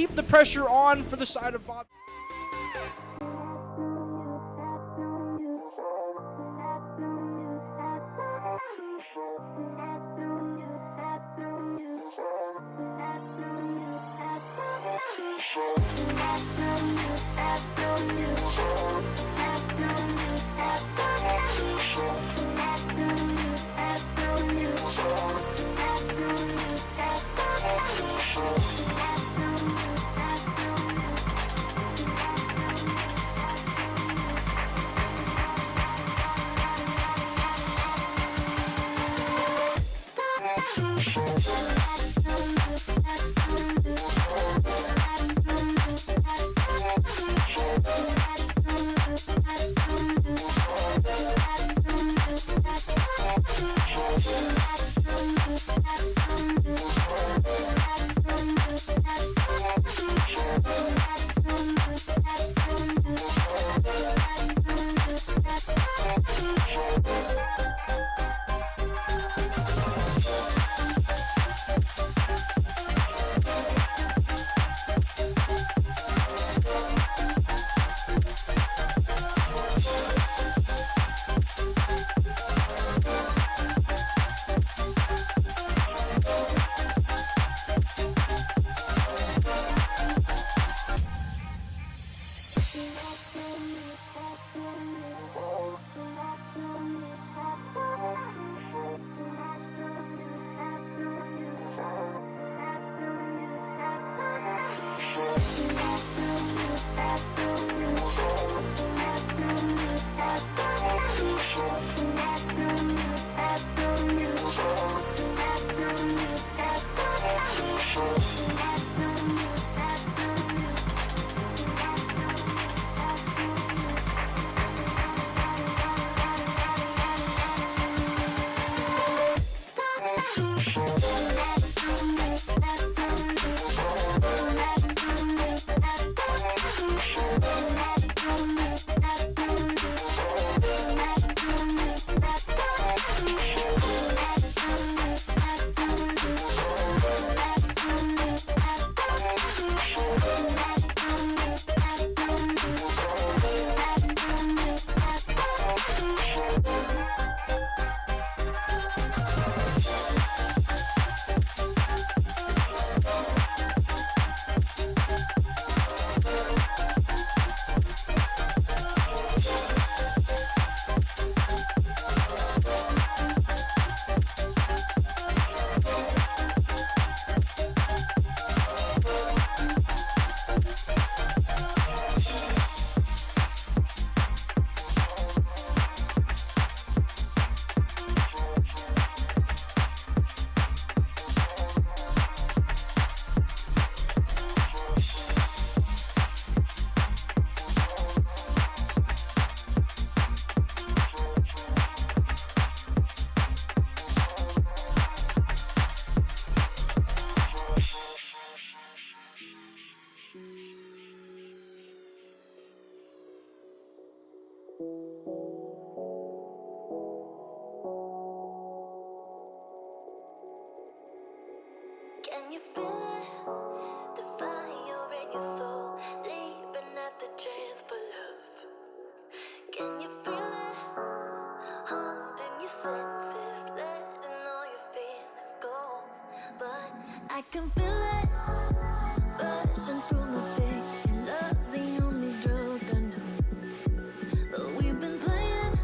keep the pressure on for the side of Bob. Can you feel it? The fire in your soul, leaping at the chance for love. Can you feel it? Haunting your senses, letting all your feelings go. But I can feel it rushing through my veins. Your love's the only drug I know. But we've been playing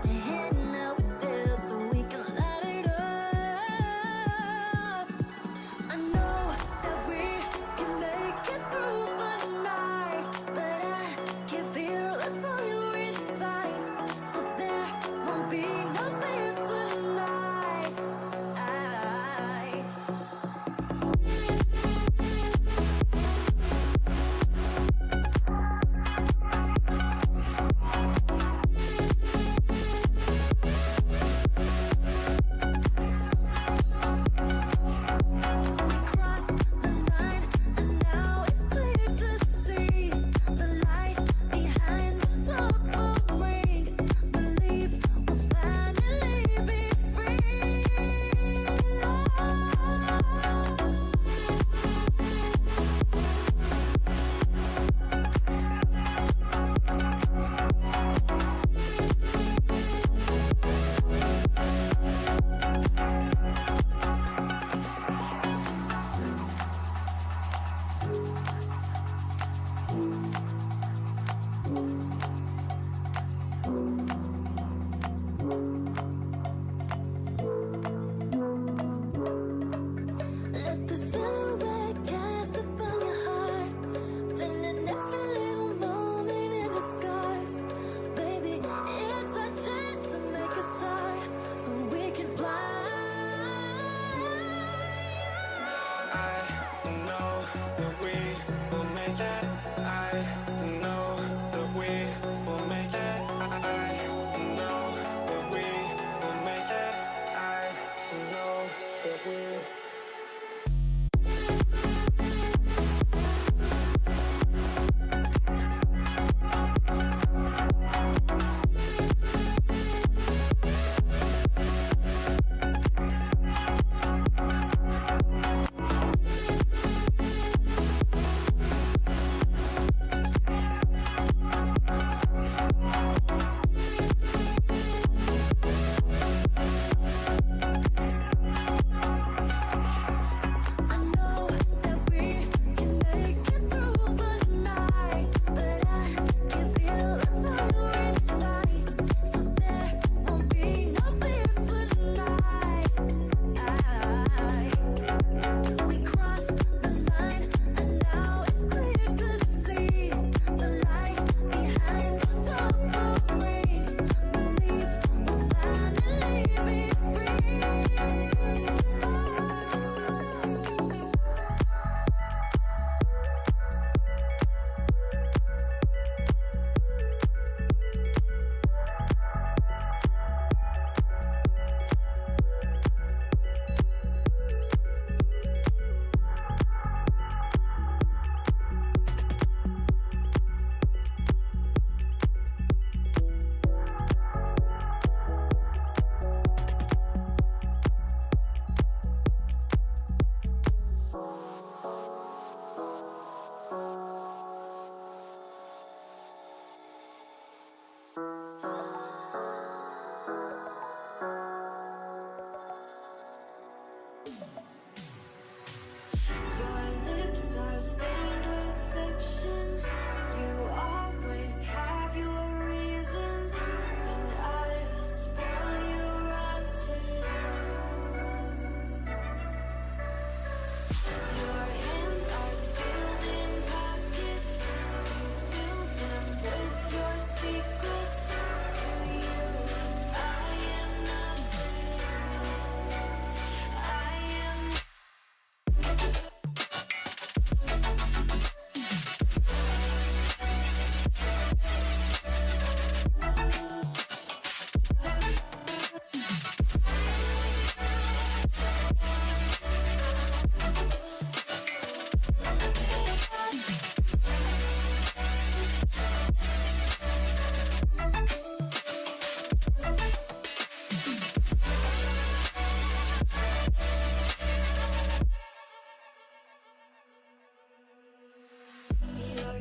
the hand now we're dead, so we can light it up. I know that we can make it through the night, but I can feel the fire inside, so there won't be no fear tonight. I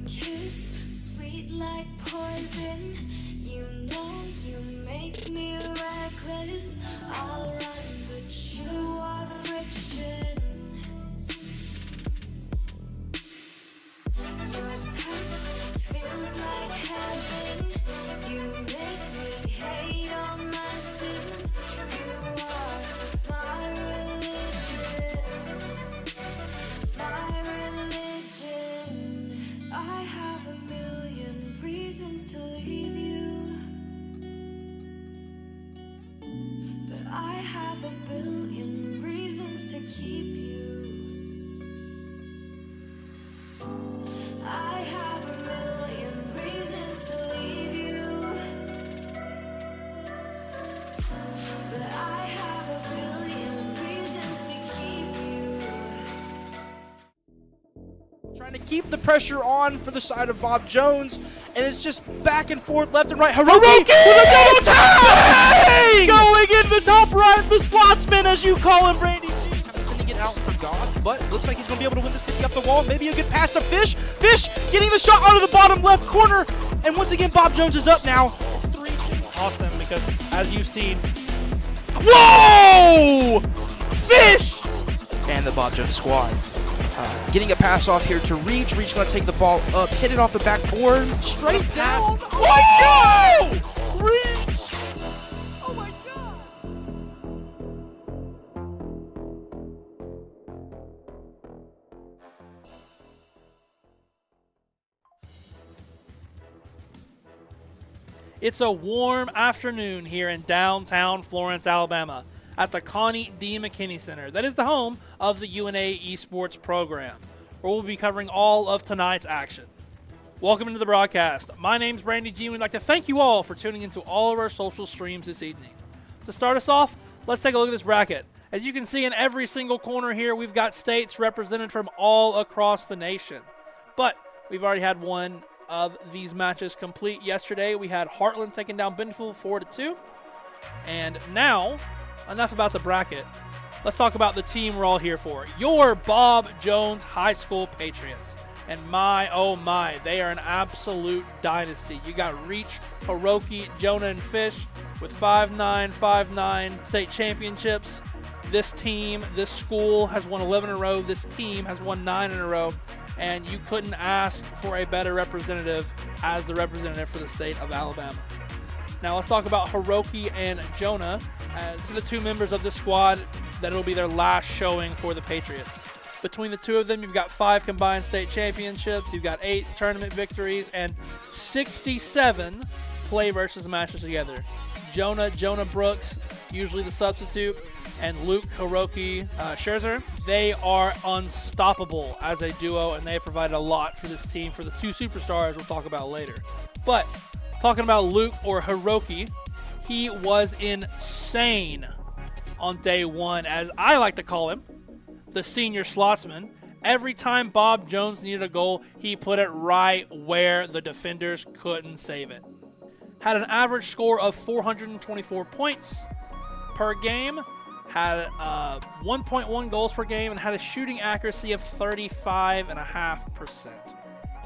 kiss, sweet like poison. You know you make me reckless. I'll run, but you are friction. Your touch feels like heaven. You make me hate all my sins. You are my religion. My religion. I have a million reasons to leave you, but I have a billion reasons to keep you. I have a million reasons to leave you, but I have a billion reasons to keep you. Trying to keep the pressure on for the side of Bob Jones, and it's just back and forth, left and right. Hiroki with a double tag! Going in the top right, the slotsman, as you call him, Brandy G. Kind of sending it out for God, but looks like he's going to be able to win this 50 up the wall. Maybe a good pass to Fish. Fish getting the shot onto the bottom left corner, and once again, Bob Jones is up now. It's 3-2. Awesome, because as you've seen, Whoa! Fish! And the Bob Jones squad. Getting a pass off here to Reach. Reach going to take the ball up, hit it off the backboard, straight down. Oh my God! Reach! Oh my God! it's a warm afternoon here in downtown Florence, Alabama, at the Connie D. McKinney Center. That is the home of the UNA Esports program, where we'll be covering all of tonight's action. Welcome into the broadcast. My name's Brandy G, and we'd like to thank you all for tuning into all of our social streams this evening. To start us off, let's take a look at this bracket. As you can see in every single corner here, we've got states represented from all across the nation. But we've already had one of these matches complete yesterday. We had Heartland taking down Bentonville 4-2. And now, enough about the bracket. Let's talk about the team we're all here for. Your Bob Jones High School Patriots. And my, oh my, they are an absolute dynasty. You got Reach, Hiroki, Jonah, and Fish with 5-9, 5-9 state championships. This team, this school has won 11 in a row. This team has won 9 in a row. And you couldn't ask for a better representative as the representative for the state of Alabama. Now let's talk about Hiroki and Jonah, to the two members of the squad that it'll be their last showing for the Patriots. Between the two of them, you've got 5 combined state championships, you've got 8 tournament victories, and 67 play versus matches together. Jonah Brooks, usually the substitute, and Luke Hiroki Scherzer, they are unstoppable as a duo, and they have provided a lot for this team, for the 2 superstars we'll talk about later. But talking about Luke, or Hiroki, he was insane on day 1, as I like to call him, the senior slotsman. Every time Bob Jones needed a goal, he put it right where the defenders couldn't save it. Had an average score of 424 points per game, had 1.1 goals per game, and had a shooting accuracy of 35.5%.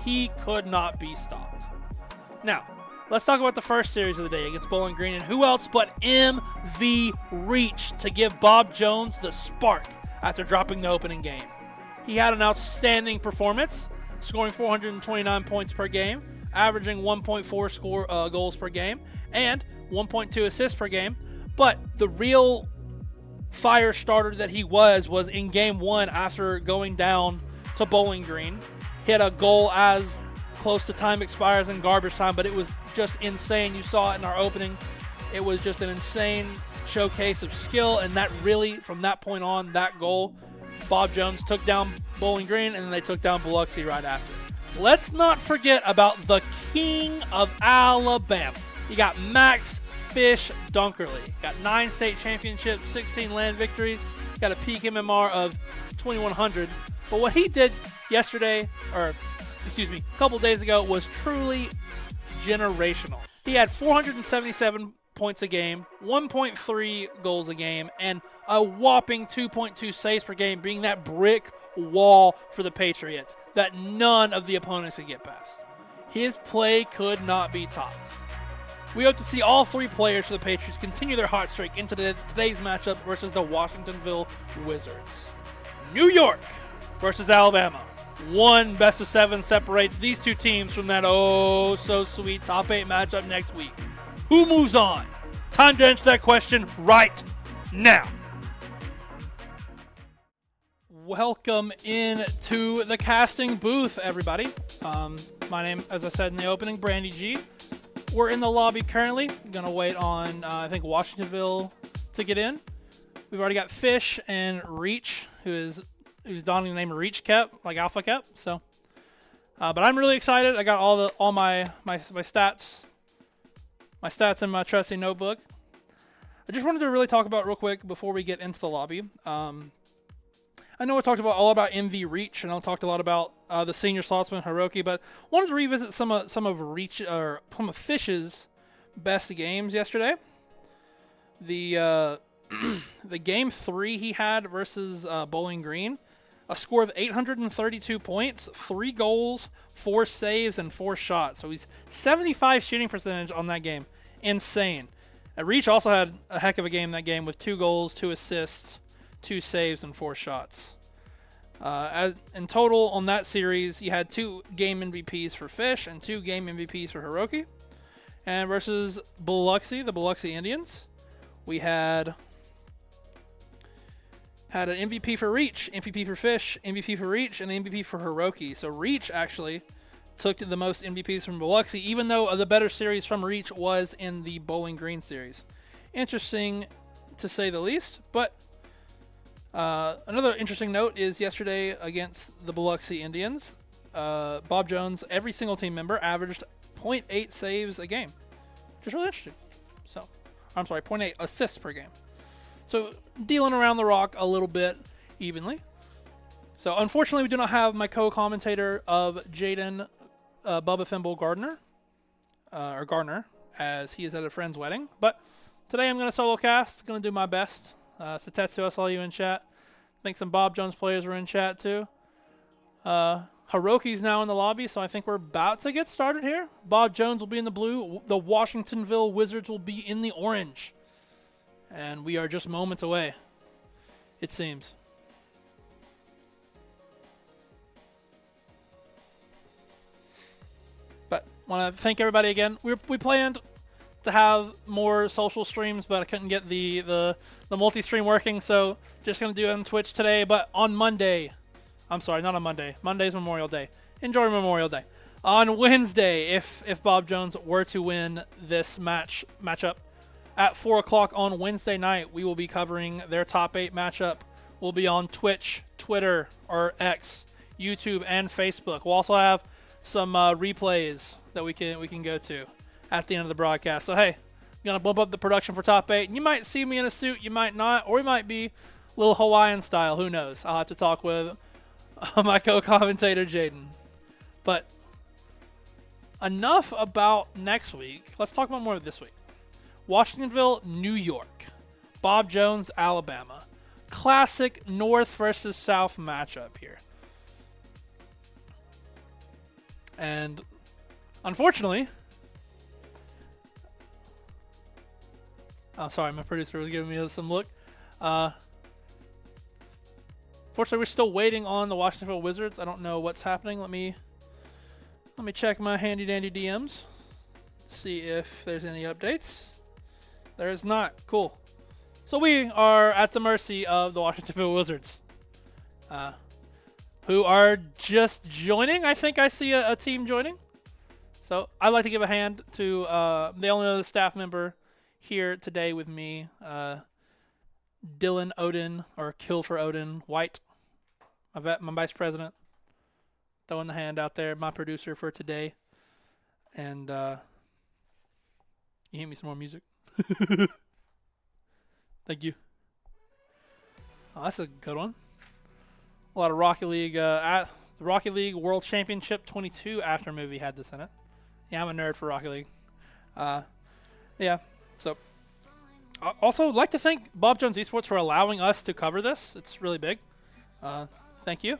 He could not be stopped. Now, let's talk about the first series of the day against Bowling Green, and who else but MV Reach to give Bob Jones the spark after dropping the opening game. He had an outstanding performance, scoring 429 points per game, averaging 1.4 goals per game, and 1.2 assists per game. But the real fire starter that he was in game 1 after going down to Bowling Green. Hit a goal as close to time expires in garbage time, but it was just insane. You saw it in our opening. It was just an insane showcase of skill, and that really, from that point on, that goal, Bob Jones took down Bowling Green, and then they took down Biloxi right after. Let's not forget about the king of Alabama. You got Max Fish Dunkerley. Got 9 state championships, 16 land victories. Got a peak MMR of 2100. But what he did yesterday, a couple days ago, was truly generational. He had 477 points a game, 1.3 goals a game, and a whopping 2.2 saves per game, being that brick wall for the Patriots that none of the opponents could get past. His play could not be topped. We hope to see all three players for the Patriots continue their hot streak into today's matchup versus the Washingtonville Wizards. New York versus Alabama. One best of 7 separates these two teams from that oh-so-sweet top 8 matchup next week. Who moves on? Time to answer that question right now. Welcome in to the casting booth, everybody. My name, as I said in the opening, Brandy G. We're in the lobby currently. Gonna wait on, I think, Washingtonville to get in. We've already got Fish and Reach, who's donning the name of Reach Cap, like Alpha Cap. So, but I'm really excited. I got all my stats, in my trusty notebook. I just wanted to really talk about real quick before we get into the lobby. I know I talked all about MV Reach, and I talked a lot about the senior slotsman Hiroki, but I wanted to revisit some of Reach or some of Fish's best games yesterday. The the game 3 he had versus Bowling Green, a score of 832 points, 3 goals, 4 saves, and 4 shots. So he's 75 shooting percentage on that game. Insane. Reach also had a heck of a game that game with 2 goals, 2 assists, 2 saves, and 4 shots. In total on that series, you had 2 game MVPs for Fish and 2 game MVPs for Hiroki. And versus Biloxi, the Biloxi Indians, we had an MVP for Reach, MVP for Fish, MVP for Reach, and the MVP for Hiroki. So Reach actually took the most MVPs from Biloxi, even though the better series from Reach was in the Bowling Green series. Interesting to say the least, but another interesting note is yesterday against the Biloxi Indians, Bob Jones, every single team member, averaged 0.8 saves a game. Just really interesting. So, I'm sorry, 0.8 assists per game. So, dealing around the rock a little bit evenly. So, unfortunately, we do not have my co-commentator of Jaden Bubba Thimble Gardner, as he is at a friend's wedding. But today I'm going to solo cast, going to do my best. Satetsu, I saw you in chat. I think some Bob Jones players were in chat too. Hiroki's now in the lobby, so I think we're about to get started here. Bob Jones will be in the blue. The Washingtonville Wizards will be in the orange. And we are just moments away, it seems. But want to thank everybody again. We planned to have more social streams, but I couldn't get the multi-stream working, so just going to do it on Twitch today. But on Monday, I'm sorry, not on Monday. Monday's Memorial Day. Enjoy Memorial Day. On Wednesday, if Bob Jones were to win this matchup, at 4 o'clock on Wednesday night, we will be covering their top 8 matchup. We'll be on Twitch, Twitter, or X, YouTube, and Facebook. We'll also have some replays that we can go to at the end of the broadcast. So, hey, I'm going to bump up the production for top 8. And you might see me in a suit, you might not, or we might be a little Hawaiian style. Who knows? I'll have to talk with my co-commentator, Jaden. But enough about next week. Let's talk about more of this week. Washingtonville, New York. Bob Jones, Alabama. Classic North versus South matchup here. And unfortunately, oh, sorry, my producer was giving me some look. Fortunately, we're still waiting on the Washingtonville Wizards. I don't know what's happening. Let me check my handy dandy DMs. See if there's any updates. There is not. Cool. So we are at the mercy of the Washingtonville Wizards, who are just joining. I think I see a team joining. So I'd like to give a hand to the only other staff member here today with me, Dylan Odin, or Kill for Odin White, my vice president. Throwing the hand out there, my producer for today. And you hit me some more music. Thank you. Oh, that's a good one. A lot of Rocket League. The Rocket League World Championship 22 after movie had this in it. Yeah, I'm a nerd for Rocket League. Yeah, so Also, like to thank Bob Jones Esports for allowing us to cover this. It's really big. Thank you.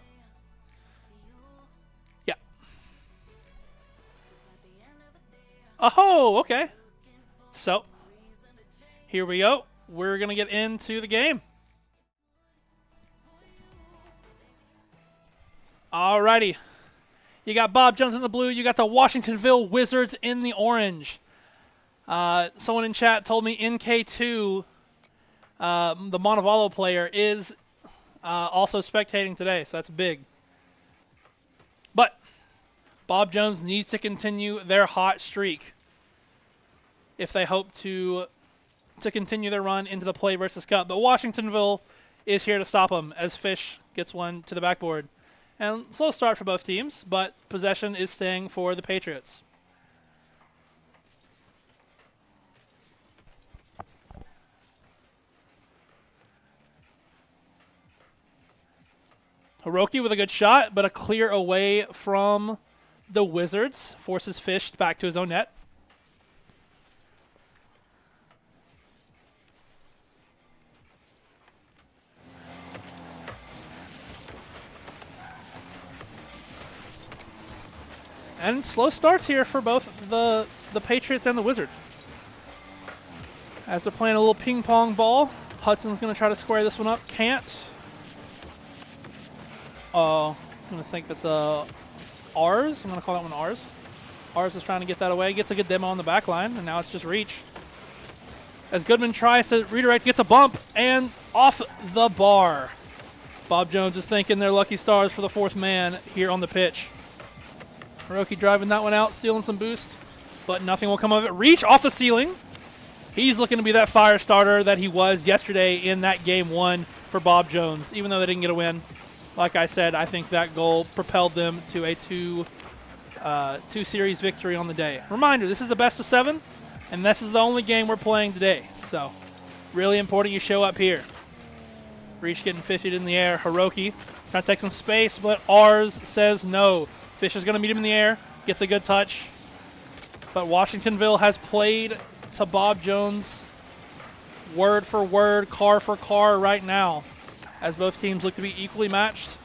Yeah. Oh, okay. So, here we go. We're going to get into the game. Alrighty. You got Bob Jones in the blue. You got the Washingtonville Wizards in the orange. Someone in chat told me NK2, the Montevallo player, is also spectating today, so that's big. But Bob Jones needs to continue their hot streak if they hope to continue their run into the PLAYVS Cup. But Washingtonville is here to stop them as Fish gets one to the backboard. And slow start for both teams, but possession is staying for the Patriots. Hiroki with a good shot, but a clear away from the Wizards. Forces Fish back to his own net. And slow starts here for both the Patriots and the Wizards. As they're playing a little ping pong ball, Hudson's going to try to square this one up. Can't. I'm going to think that's ours. I'm going to call that one ours. Ours is trying to get that away. Gets a good demo on the back line, and now it's just reach. As Goodman tries to redirect, gets a bump, and off the bar. Bob Jones is thanking their lucky stars for the fourth man here on the pitch. Hiroki driving that one out, stealing some boost, but nothing will come of it. Reach off the ceiling. He's looking to be that fire starter that he was yesterday in that game one for Bob Jones, even though they didn't get a win. Like I said, I think that goal propelled them to a two-series victory on the day. Reminder, this is the best of 7, and this is the only game we're playing today. So, really important you show up here. Reach getting 50'd in the air. Hiroki trying to take some space, but ours says no. Fish is going to meet him in the air, gets a good touch. But Washingtonville has played to Bob Jones word for word, car for car right now, as both teams look to be equally matched.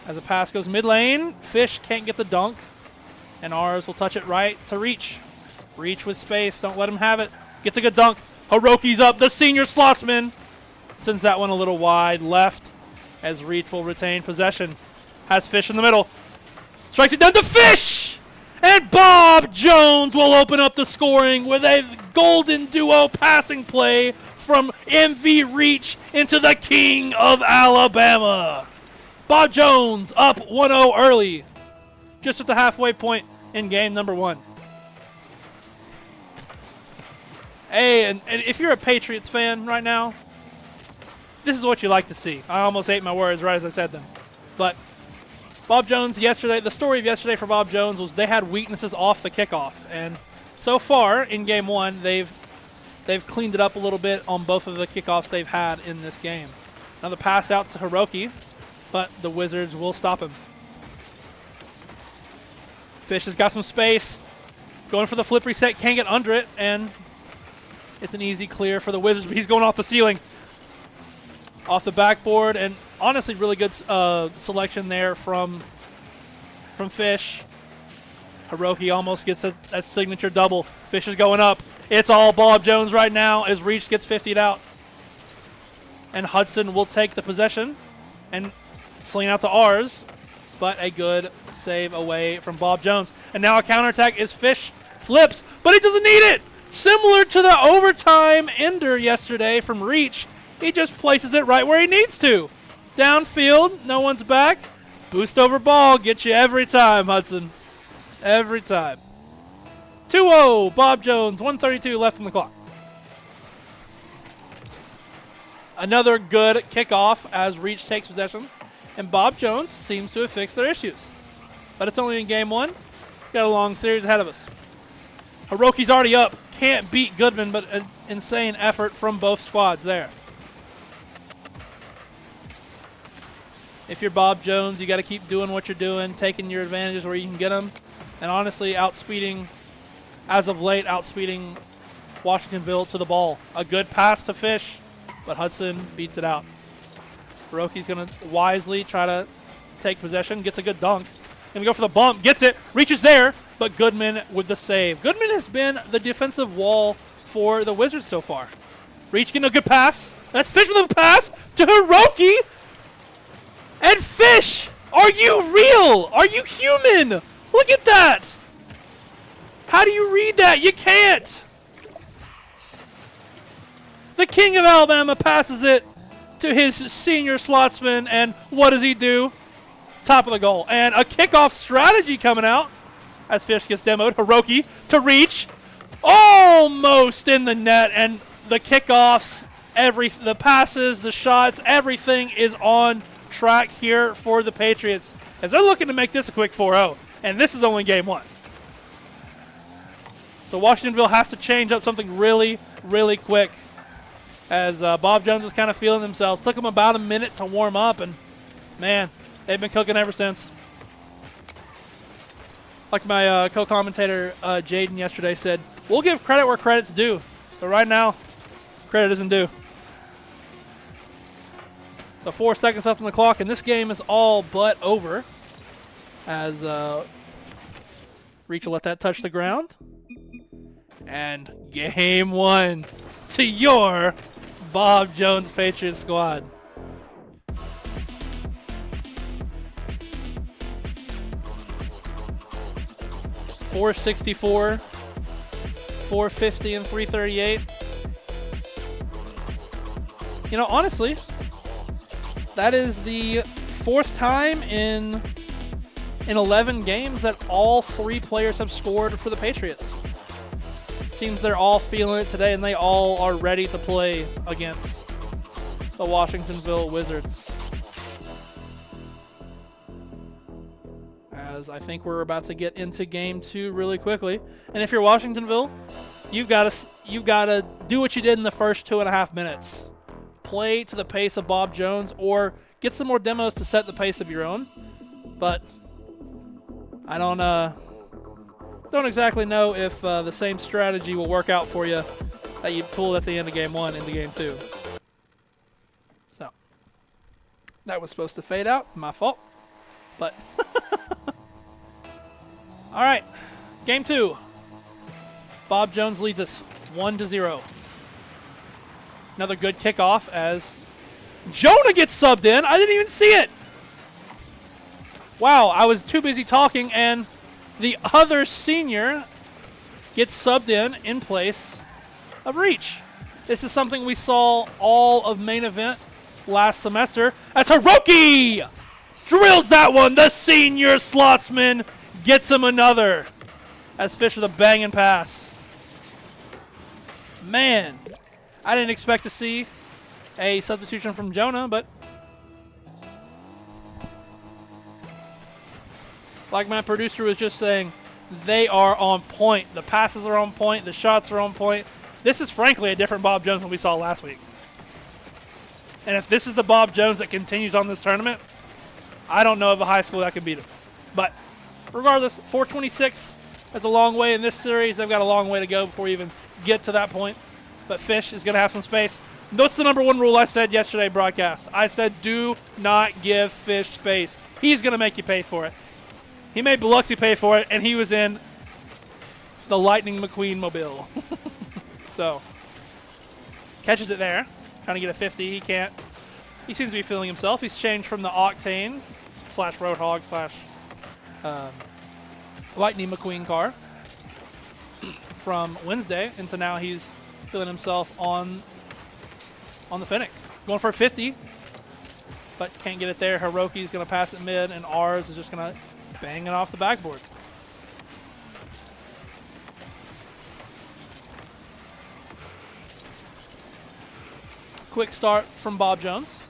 As a pass goes mid lane, Fish can't get the dunk, and ours will touch it right to Reach. Reach with space, don't let him have it. Gets a good dunk. Hiroki's up, the senior slotsman. Sends that one a little wide left, as Reach will retain possession. Has Fish in the middle. Strikes it down to Fish! And Bob Jones will open up the scoring with a golden duo passing play from MV Reach into the King of Alabama. Bob Jones up 1-0 early, just at the halfway point in game number 1. Hey, and if you're a Patriots fan right now, this is what you like to see. I almost ate my words right as I said them. But Bob Jones yesterday, the story of yesterday for Bob Jones was they had weaknesses off the kickoff. And so far in game 1, they've cleaned it up a little bit on both of the kickoffs they've had in this game. Another pass out to Hiroki, but the Wizards will stop him. Fish has got some space. Going for the flip reset, can't get under it, and it's an easy clear for the Wizards, but he's going off the ceiling. Off the backboard, and honestly really good selection there from Fish. Hiroki almost gets a signature double. Fish is going up. It's all Bob Jones right now as Reach gets 50'd out. And Hudson will take the possession and sling out to ours, but a good save away from Bob Jones. And now a counterattack is Fish flips, but he doesn't need it. Similar to the overtime ender yesterday from Reach, he just places it right where he needs to. Downfield, no one's back. Boost over ball, gets you every time, Hudson. Every time. 2-0, Bob Jones, 1:32 left on the clock. Another good kickoff as Reach takes possession, and Bob Jones seems to have fixed their issues. But it's only in game 1. Got a long series ahead of us. Hiroki's already up. Can't beat Goodman, but an insane effort from both squads there. If you're Bob Jones, you got to keep doing what you're doing, taking your advantages where you can get them. And honestly, outspeeding, as of late, outspeeding Washingtonville to the ball. A good pass to Fish, but Hudson beats it out. Hiroki's going to wisely try to take possession, gets a good dunk. Going to go for the bump, gets it, reaches there, but Goodman with the save. Goodman has been the defensive wall for the Wizards so far. Reach getting a good pass. That's Fish with a pass to Hiroki. And Fish, are you real? Are you human? Look at that. How do you read that? You can't. The king of Alabama passes it to his senior slotsman, and what does he do? Top of the goal. And a kickoff strategy coming out as Fish gets demoed. Hiroki to reach. Almost in the net, and the kickoffs, the passes, the shots, everything is on track here for the Patriots as they're looking to make this a quick 4-0, and this is only game 1. So Washingtonville has to change up something really, really quick as Bob Jones is kind of feeling themselves. Took them about a minute to warm up, and, man, they've been cooking ever since. Like my co-commentator Jaden yesterday said, we'll give credit where credit's due, but right now, credit isn't due. So 4 seconds left on the clock, and this game is all but over as Reach will let that touch the ground. And game 1 to your Bob Jones Patriots squad. .464, 450, and 338. You know, honestly, that is the 4th time in 11 games that all 3 players have scored for the Patriots. Seems they're all feeling it today, and they all are ready to play against the Washingtonville Wizards. As I think we're about to get into game 2 really quickly. And if you're Washingtonville, you've got to do what you did in the first 2.5 minutes. Play to the pace of Bob Jones, or get some more demos to set the pace of your own. But I don't exactly know if the same strategy will work out for you that you pulled at the end of game 1 into game 2. So that was supposed to fade out. My fault. But all right, game 2. Bob Jones leads us 1-0. Another good kickoff as Jonah gets subbed in. I didn't even see it. Wow, I was too busy talking, and the other senior gets subbed in place of Reach. This is something we saw all of main event last semester as Hiroki drills that one. The senior slotsman gets him another as Fish with a banging pass. Man, I didn't expect to see a substitution from Jonah, but like my producer was just saying, they are on point. The passes are on point. The shots are on point. This is frankly a different Bob Jones than we saw last week. And if this is the Bob Jones that continues on this tournament, I don't know of a high school that can beat him. But regardless, 426, that's a long way in this series. They've got a long way to go before we even get to that point. But Fish is going to have some space. That's the number 1 rule I said yesterday broadcast. I said do not give Fish space. He's going to make you pay for it. He made Biloxi pay for it, and he was in the Lightning McQueen mobile. So, catches it there. Trying to get a 50. He can't. He seems to be feeling himself. He's changed from the Octane / Roadhog / Lightning McQueen car from Wednesday into now he's feeling himself on the Fennec. Going for a 50, but can't get it there. Hiroki's going to pass it mid, and ours is just going to bang it off the backboard. Quick start from Bob Jones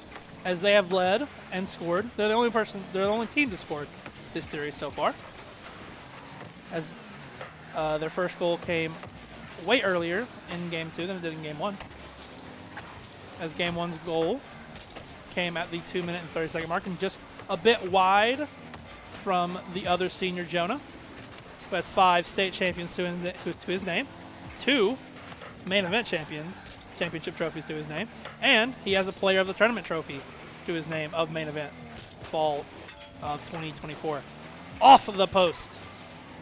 as they have led and scored. They're the only team to score this series so far. As their first goal came way earlier in game 2 than it did in game 1. As game 1's goal came at the 2-minute and 30-second mark and just a bit wide from the other senior Jonah, who has 5 state champions to his name. 2 main event championship trophies to his name, and he has a player of the tournament trophy to his name of main event fall of 2024. Off of the post.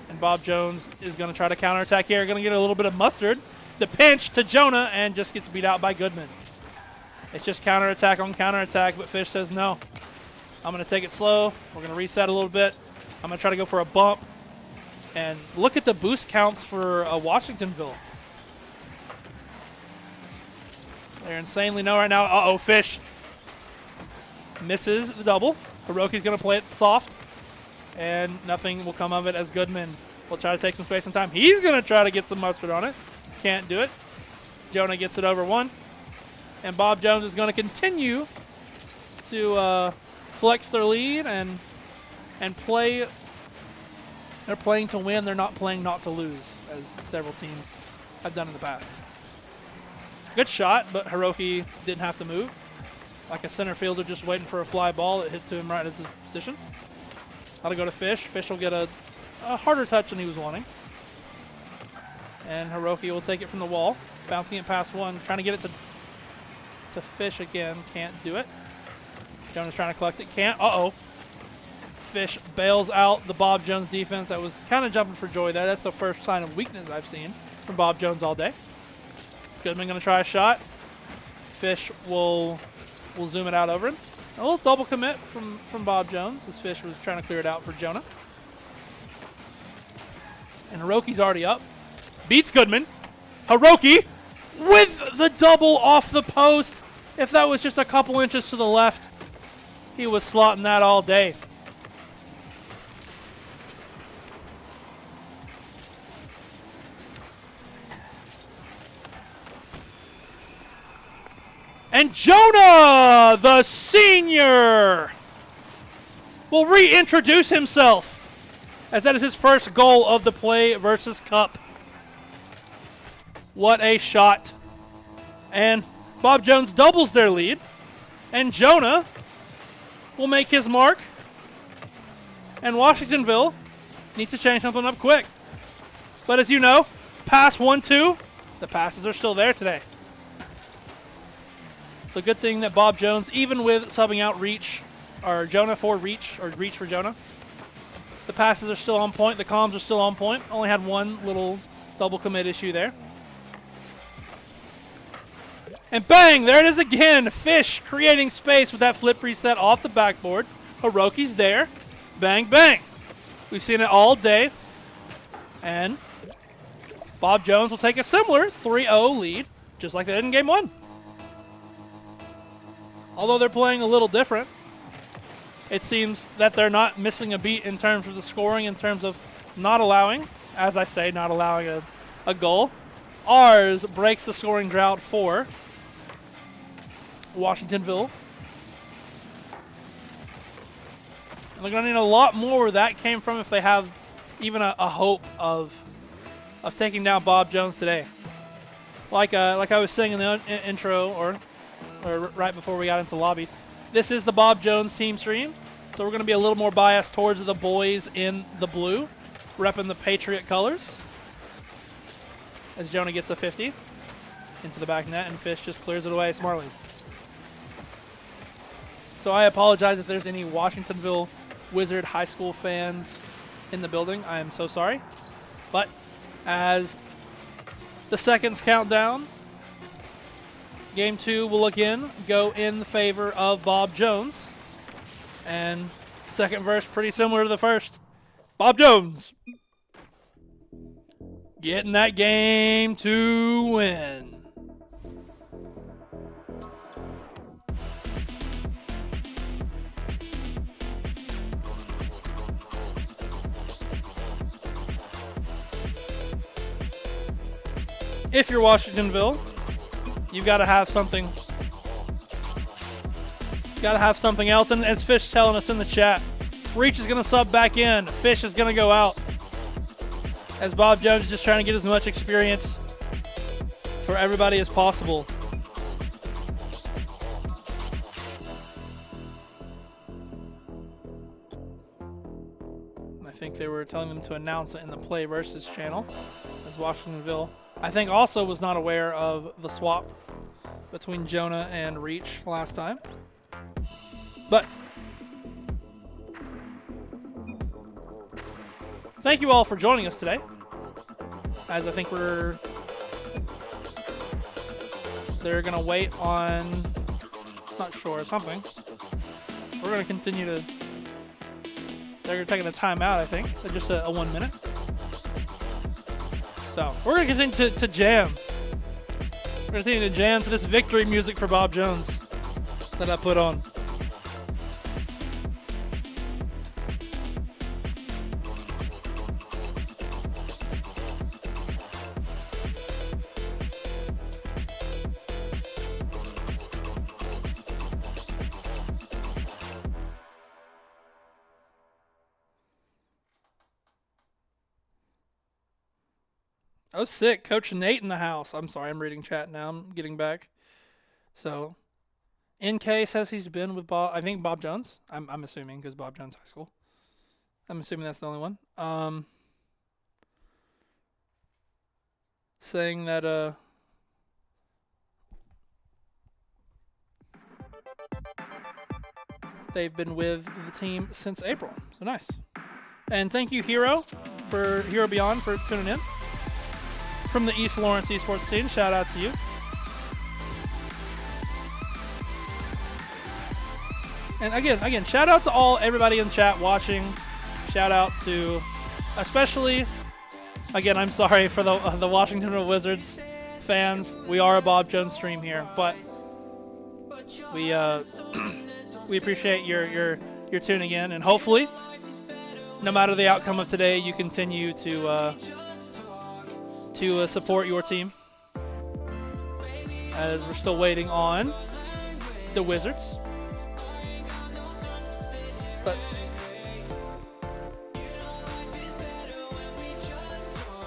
And Bob Jones is going to try to counterattack here. Going to get a little bit of mustard. The pinch to Jonah and just gets beat out by Goodman. It's just counterattack on counterattack, but Fish says no. I'm going to take it slow. We're going to reset a little bit. I'm going to try to go for a bump. And look at the boost counts for Washingtonville. They're insanely low right now. Uh-oh, Fish misses the double. Hiroki's going to play it soft, and nothing will come of it as Goodman will try to take some space and time. He's going to try to get some mustard on it. Can't do it. Jonah gets it over one. And Bob Jones is going to continue to flex their lead and play. They're playing to win. They're not playing not to lose, as several teams have done in the past. Good shot, but Hiroki didn't have to move. Like a center fielder just waiting for a fly ball that hit to him right in his position. That'll go to Fish. Fish will get a harder touch than he was wanting. And Hiroki will take it from the wall, bouncing it past one, trying to get it to Fish again. Can't do it. Jonah's trying to collect it. Can't. Uh-oh. Fish bails out the Bob Jones defense. That was kind of jumping for joy there. That's the first sign of weakness I've seen from Bob Jones all day. Goodman going to try a shot. Fish will zoom it out over him. A little double commit from Bob Jones as Fish was trying to clear it out for Jonah. And Hiroki's already up. Beats Goodman. Hiroki with the double off the post. If that was just a couple inches to the left, he was slotting that all day. And Jonah, the senior, will reintroduce himself, as that is his first goal of the PLAYVS Cup. What a shot. And Bob Jones doubles their lead. And Jonah will make his mark. And Washingtonville needs to change something up quick. But as you know, pass 1-2, the passes are still there today. So good thing that Bob Jones, even with subbing out Reach, or Jonah for Reach, or Reach for Jonah, the passes are still on point, the comms are still on point. Only had one little double commit issue there. And bang, there it is again. Fish creating space with that flip reset off the backboard. Hiroki's there. Bang, bang. We've seen it all day. And Bob Jones will take a similar 3-0 lead, just like they did in game one. Although they're playing a little different, it seems that they're not missing a beat in terms of the scoring, in terms of not allowing, as I say, not allowing a goal. Ours breaks the scoring drought for Washingtonville. And they're going to need a lot more where that came from if they have even a hope of taking down Bob Jones today. Like I was saying in the intro, or right before we got into the lobby, this is the Bob Jones team stream, so we're going to be a little more biased towards the boys in the blue, repping the Patriot colors. As Jonah gets a 50 into the back net, and Fish just clears it away smartly. So I apologize if there's any Washingtonville Wizard High School fans in the building. I am so sorry. But as the seconds count down, game two will again go in the favor of Bob Jones. And second verse pretty similar to the first. Bob Jones getting that game to win. If you're Washingtonville, you've got to have something. Got to have something else. And as Fish telling us in the chat, Reach is going to sub back in. Fish is going to go out. As Bob Jones is just trying to get as much experience for everybody as possible. I think they were telling them to announce it in the PLAYVS channel, as Washingtonville I think also was not aware of the swap between Jonah and Reach last time. But thank you all for joining us today. As I think they're going to wait on, not sure, something. We're going to continue to, they're taking a timeout, I think. Just a 1 minute. So we're going to continue to jam. We're going to continue to jam to this victory music for Bob Jones that I put on. Oh, sick. Coach Nate in the house. I'm sorry, I'm reading chat now. I'm getting back. So, NK says he's been with Bob. I think Bob Jones. I'm assuming because Bob Jones High School. I'm assuming that's the only one. Saying that they've been with the team since April. So nice. And thank you, Hero Beyond, for tuning in. From the East Lawrence Esports scene, shout out to you. And again, shout out to everybody in chat watching. Shout out to, especially, again, I'm sorry for the Washingtonville Wizards fans. We are a Bob Jones stream here, but we we appreciate your tuning in, and hopefully, no matter the outcome of today, you continue to support your team, as we're still waiting on the Wizards. But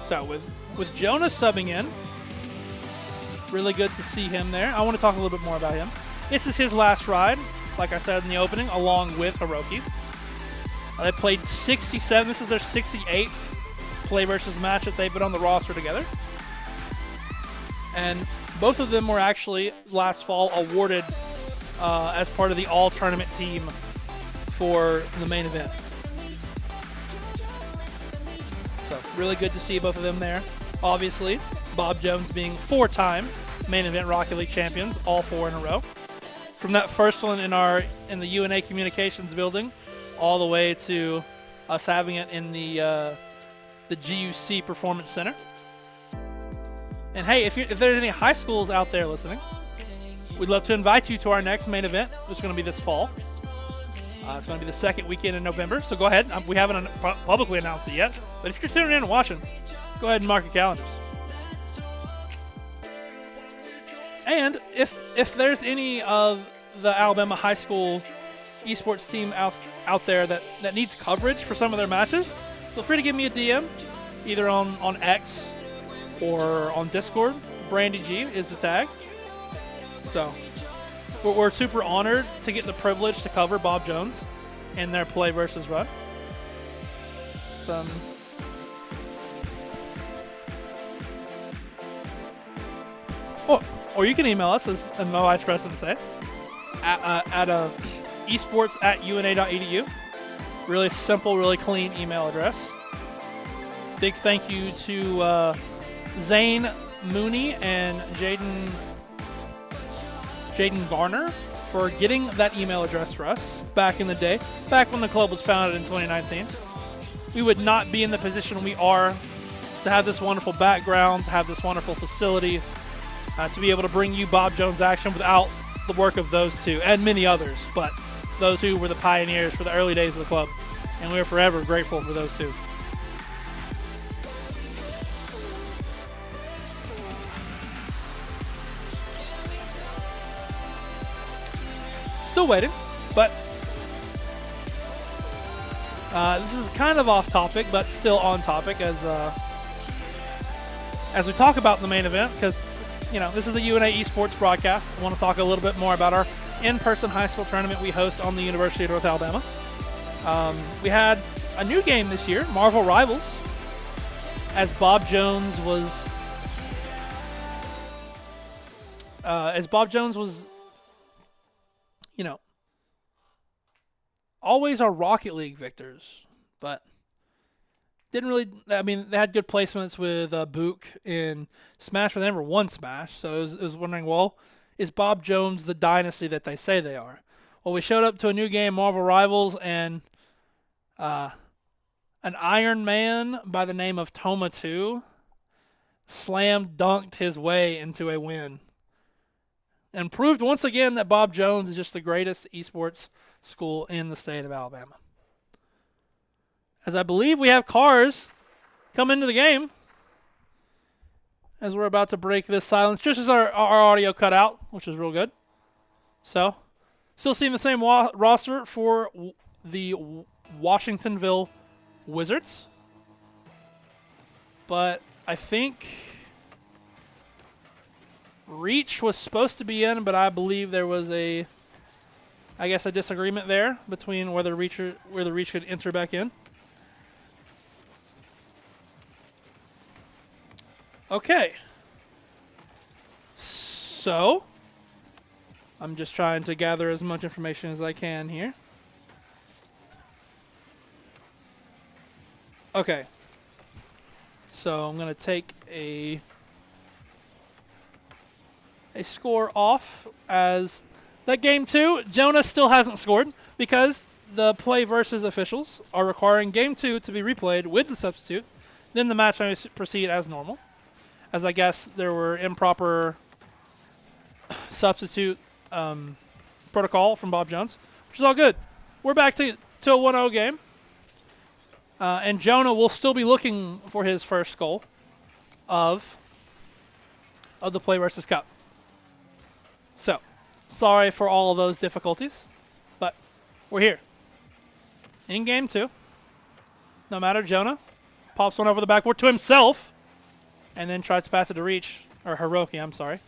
so with Jonas subbing in, really good to see him there. I want to talk a little bit more about him. This is his last ride, like I said in the opening, along with Hiroki. They played 67. This is their 68th PLAYVS match that they've been on the roster together. And both of them were actually last fall awarded as part of the all-tournament team for the main event. So really good to see both of them there. Obviously, Bob Jones being 4-time main event Rocket League champions, all 4 in a row. From that first one in the UNA Communications building, all the way to us having it in the GUC Performance Center. And hey, if there's any high schools out there listening, we'd love to invite you to our next main event, which is going to be this fall. It's going to be the second weekend in November, so go ahead. We haven't publicly announced it yet, but if you're tuning in and watching, go ahead and mark your calendars. And if there's any of the Alabama high school esports team out there that needs coverage for some of their matches, feel free to give me a DM, either on X or on Discord. Brandy G is the tag. So we're super honored to get the privilege to cover Bob Jones in their PLAYVS run. Or you can email us, as Mo Vice President said, at esports@una.edu. Really simple, really clean email address. Big thank you to Zane Mooney and Jaden Garner for getting that email address for us back in the day, back when the club was founded in 2019. We would not be in the position we are to have this wonderful background, to have this wonderful facility, to be able to bring you Bob Jones action without the work of those two and many others, but those who were the pioneers for the early days of the club. And we are forever grateful for those two. Still waiting, but this is kind of off topic, but still on topic as we talk about the main event, because this is a UNA Esports broadcast. I want to talk a little bit more about our in-person high school tournament we host on the University of North Alabama. We had a new game this year, Marvel Rivals, as Bob Jones was as Bob Jones was, always our Rocket League victors, but didn't really. I mean, they had good placements with Book in Smash, but they never won Smash. So I was wondering, well, is Bob Jones the dynasty that they say they are? Well, we showed up to a new game, Marvel Rivals, and an Iron Man by the name of Toma 2 slam dunked his way into a win and proved once again that Bob Jones is just the greatest esports school in the state of Alabama. As I believe we have cars come into the game as we're about to break this silence, just as our audio cut out, which is real good. So, still seeing the same roster for the Washingtonville Wizards. But I think Reach was supposed to be in, but I believe there was a disagreement there between whether Reach could enter back in. Okay. So, I'm just trying to gather as much information as I can here. Okay. So, I'm going to take a score off as that game 2, Jonah still hasn't scored because the PLAYVS officials are requiring game 2 to be replayed with the substitute. Then the match may proceed as normal, as I guess there were improper substitute protocol from Bob Jones, which is all good. We're back to a 1-0 game. And Jonah will still be looking for his first goal of the PLAYVS Cup. So, sorry for all of those difficulties, but we're here. In game 2, no matter, Jonah pops one over the backboard to himself and then tries to pass it to Reach, or Hiroki, I'm sorry.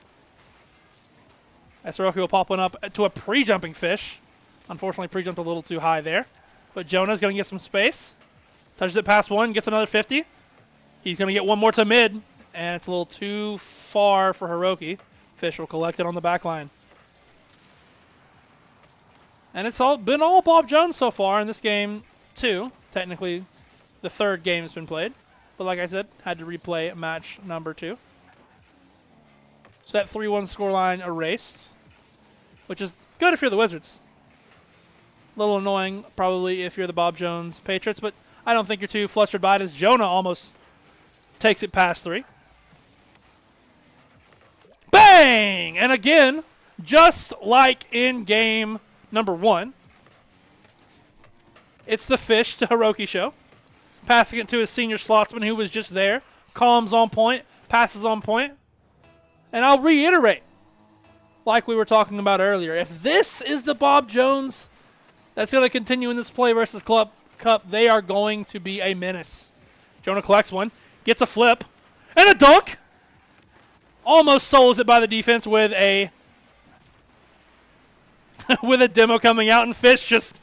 As Hiroki will pop one up to a pre-jumping Fish. Unfortunately, pre-jumped a little too high there. But Jonah's going to get some space. Touches it past one, gets another 50. He's going to get one more to mid, and it's a little too far for Hiroki. Fish will collect it on the back line. And it's been all Bob Jones so far in this game, too. Technically, the third game has been played. But like I said, had to replay match number 2. So that 3-1 scoreline erased, which is good if you're the Wizards. A little annoying, probably, if you're the Bob Jones Patriots, but I don't think you're too flustered by it, as Jonah almost takes it past 3. Bang! And again, just like in game number 1, it's the Fish to Hiroki show. Passing it to his senior slotsman who was just there. Calms on point, passes on point. And I'll reiterate, like we were talking about earlier, if this is the Bob Jones that's going to continue in this PLAYVS Cup, they are going to be a menace. Jonah collects one, gets a flip, and a dunk! Almost solos it by the defense with a with a demo coming out, and Fish just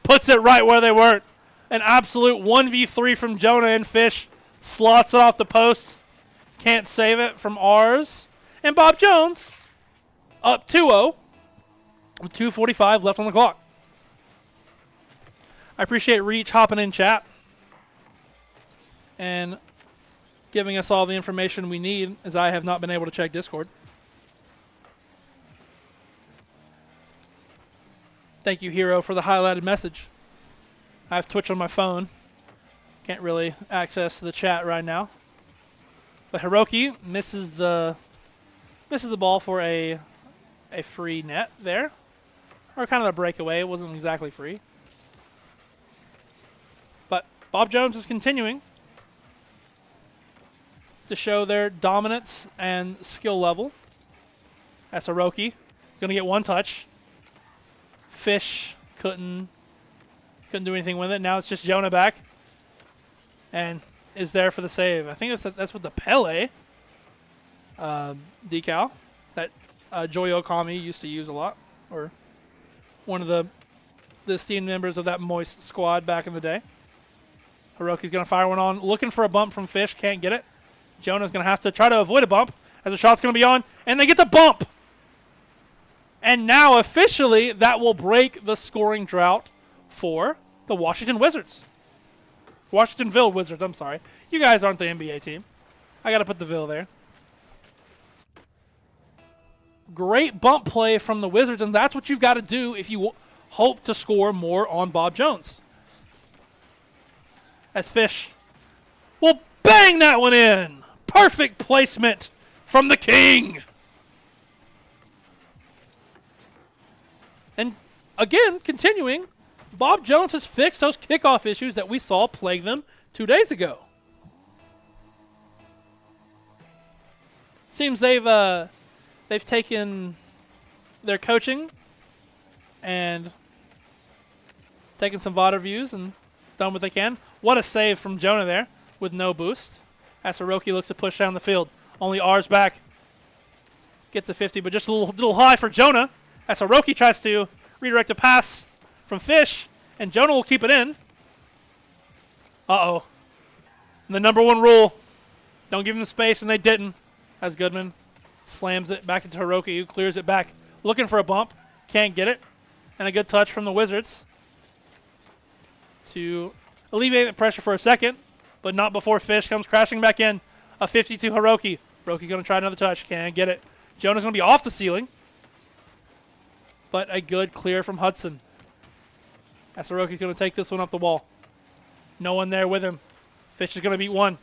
puts it right where they were. An absolute 1v3 from Jonah, and Fish slots it off the post. Can't save it from ours. And Bob Jones up 2-0 with 2:45 left on the clock. I appreciate Reach hopping in chat and giving us all the information we need, as I have not been able to check Discord. Thank you, Hero, for the highlighted message. I have Twitch on my phone. Can't really access the chat right now. But Hiroki misses the ball for a free net there. Or kind of a breakaway. It wasn't exactly free. But Bob Jones is continuing to show their dominance and skill level. As Hiroki is going to get one touch. Fish couldn't do anything with it. Now it's just Jonah back. And is there for the save. I think that's with the Pele decal that Joy Okami used to use a lot. Or one of the esteemed members of that Moist squad back in the day. Hiroki's going to fire one on. Looking for a bump from Fish. Can't get it. Jonah's going to have to try to avoid a bump as the shot's going to be on. And they get the bump. And now officially that will break the scoring drought for the Washington Wizards. Washingtonville Wizards, I'm sorry. You guys aren't the NBA team. I got to put the Ville there. Great bump play from the Wizards, and that's what you've got to do if you hope to score more on Bob Jones. As Fish will bang that one in. Perfect placement from the King. And again, continuing, Bob Jones has fixed those kickoff issues that we saw plague them 2 days ago. Seems they've taken their coaching and taken some VOD reviews and done what they can. What a save from Jonah there with no boost. As Hiroki looks to push down the field. Only R's back. Gets a 50, but just a little high for Jonah. As Hiroki tries to redirect a pass from Fish, and Jonah will keep it in. Uh-oh. And the number one rule, don't give him the space, and they didn't. As Goodman slams it back into Hiroki, who clears it back. Looking for a bump. Can't get it. And a good touch from the Wizards to alleviate the pressure for a second, but not before Fish comes crashing back in. A 52 Hiroki. Hiroki's going to try another touch. Can't get it. Jonah's going to be off the ceiling. But a good clear from Hudson. As Hiroki's going to take this one up the wall. No one there with him. Fish is going to beat one.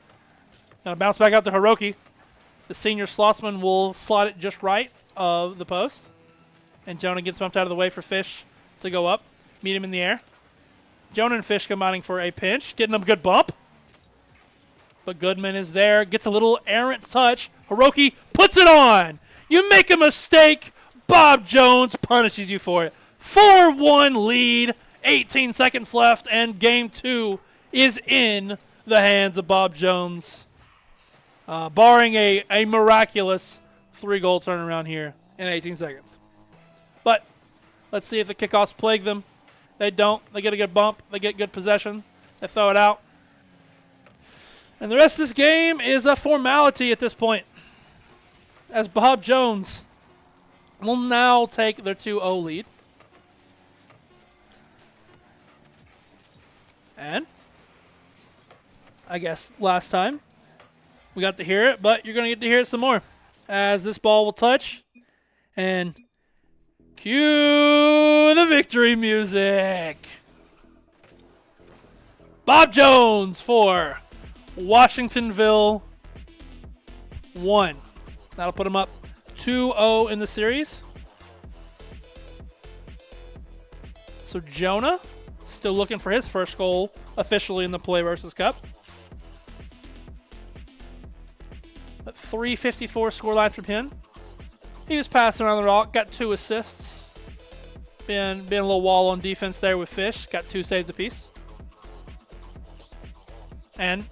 Going to bounce back out to Hiroki. The senior slotsman will slot it just right of the post. And Jonah gets bumped out of the way for Fish to go up. Meet him in the air. Jonah and Fish combining for a pinch. Getting a good bump. But Goodman is there. Gets a little errant touch. Hiroki puts it on. You make a mistake. Bob Jones punishes you for it. 4-1 lead. 18 seconds left. And game 2 is in the hands of Bob Jones. Barring a miraculous 3-goal turnaround here in 18 seconds. But let's see if the kickoffs plague them. They don't. They get a good bump. They get good possession. They throw it out. And the rest of this game is a formality at this point. As Bob Jones will now take their 2-0 lead. And I guess last time we got to hear it, but you're going to get to hear it some more. As this ball will touch and cue the victory music. Bob Jones for Washingtonville 1. That'll put him up 2-0 in the series. So Jonah still looking for his first goal officially in the PLAYVS Cup. A 3:54 scoreline from him. He was passing around the rock, got 2 assists. Been a little wall on defense there with Fish. Got 2 saves apiece. And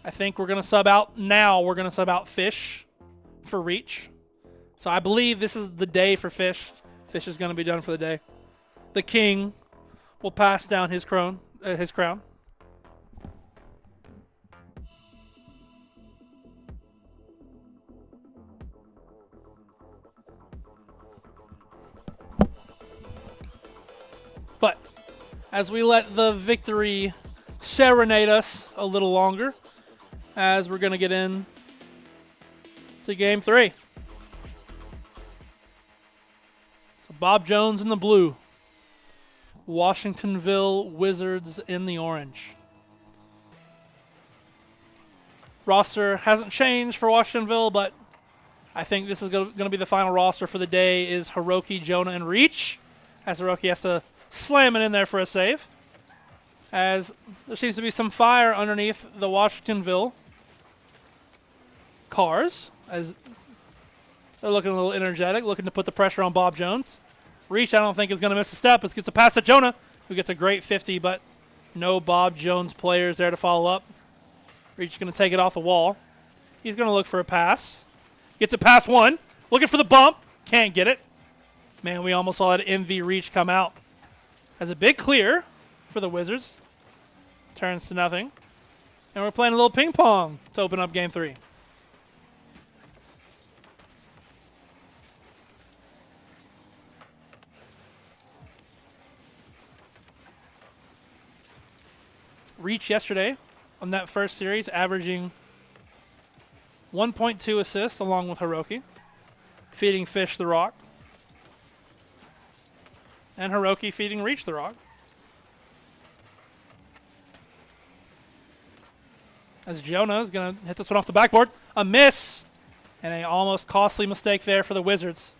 I think we're going to sub out now. We're going to sub out Fish for Reach. So I believe this is the day for Fish. Fish is going to be done for the day. The King will pass down his crown. But as we let the victory serenade us a little longer, as we're going to get in to game 3. So Bob Jones in the blue. Washingtonville Wizards in the orange. Roster hasn't changed for Washingtonville, but I think this is going to be the final roster for the day is Hiroki, Jonah, and Reach. As Hiroki has to slam it in there for a save. As there seems to be some fire underneath the Washingtonville cars. As they're looking a little energetic, looking to put the pressure on Bob Jones. Reach, I don't think, is going to miss a step. It gets a pass to Jonah, who gets a great 50, but no Bob Jones players there to follow up. Reach is going to take it off the wall. He's going to look for a pass. Gets a pass 1. Looking for the bump. Can't get it. Man, we almost saw that MV Reach come out. Has a big clear for the Wizards. Turns to nothing. And we're playing a little ping pong to open up game 3. Reach yesterday on that first series, averaging 1.2 assists along with Hiroki, feeding Fish the rock, and Hiroki feeding Reach the rock. As Jonah is going to hit this one off the backboard. A miss, and an almost costly mistake there for the Wizards,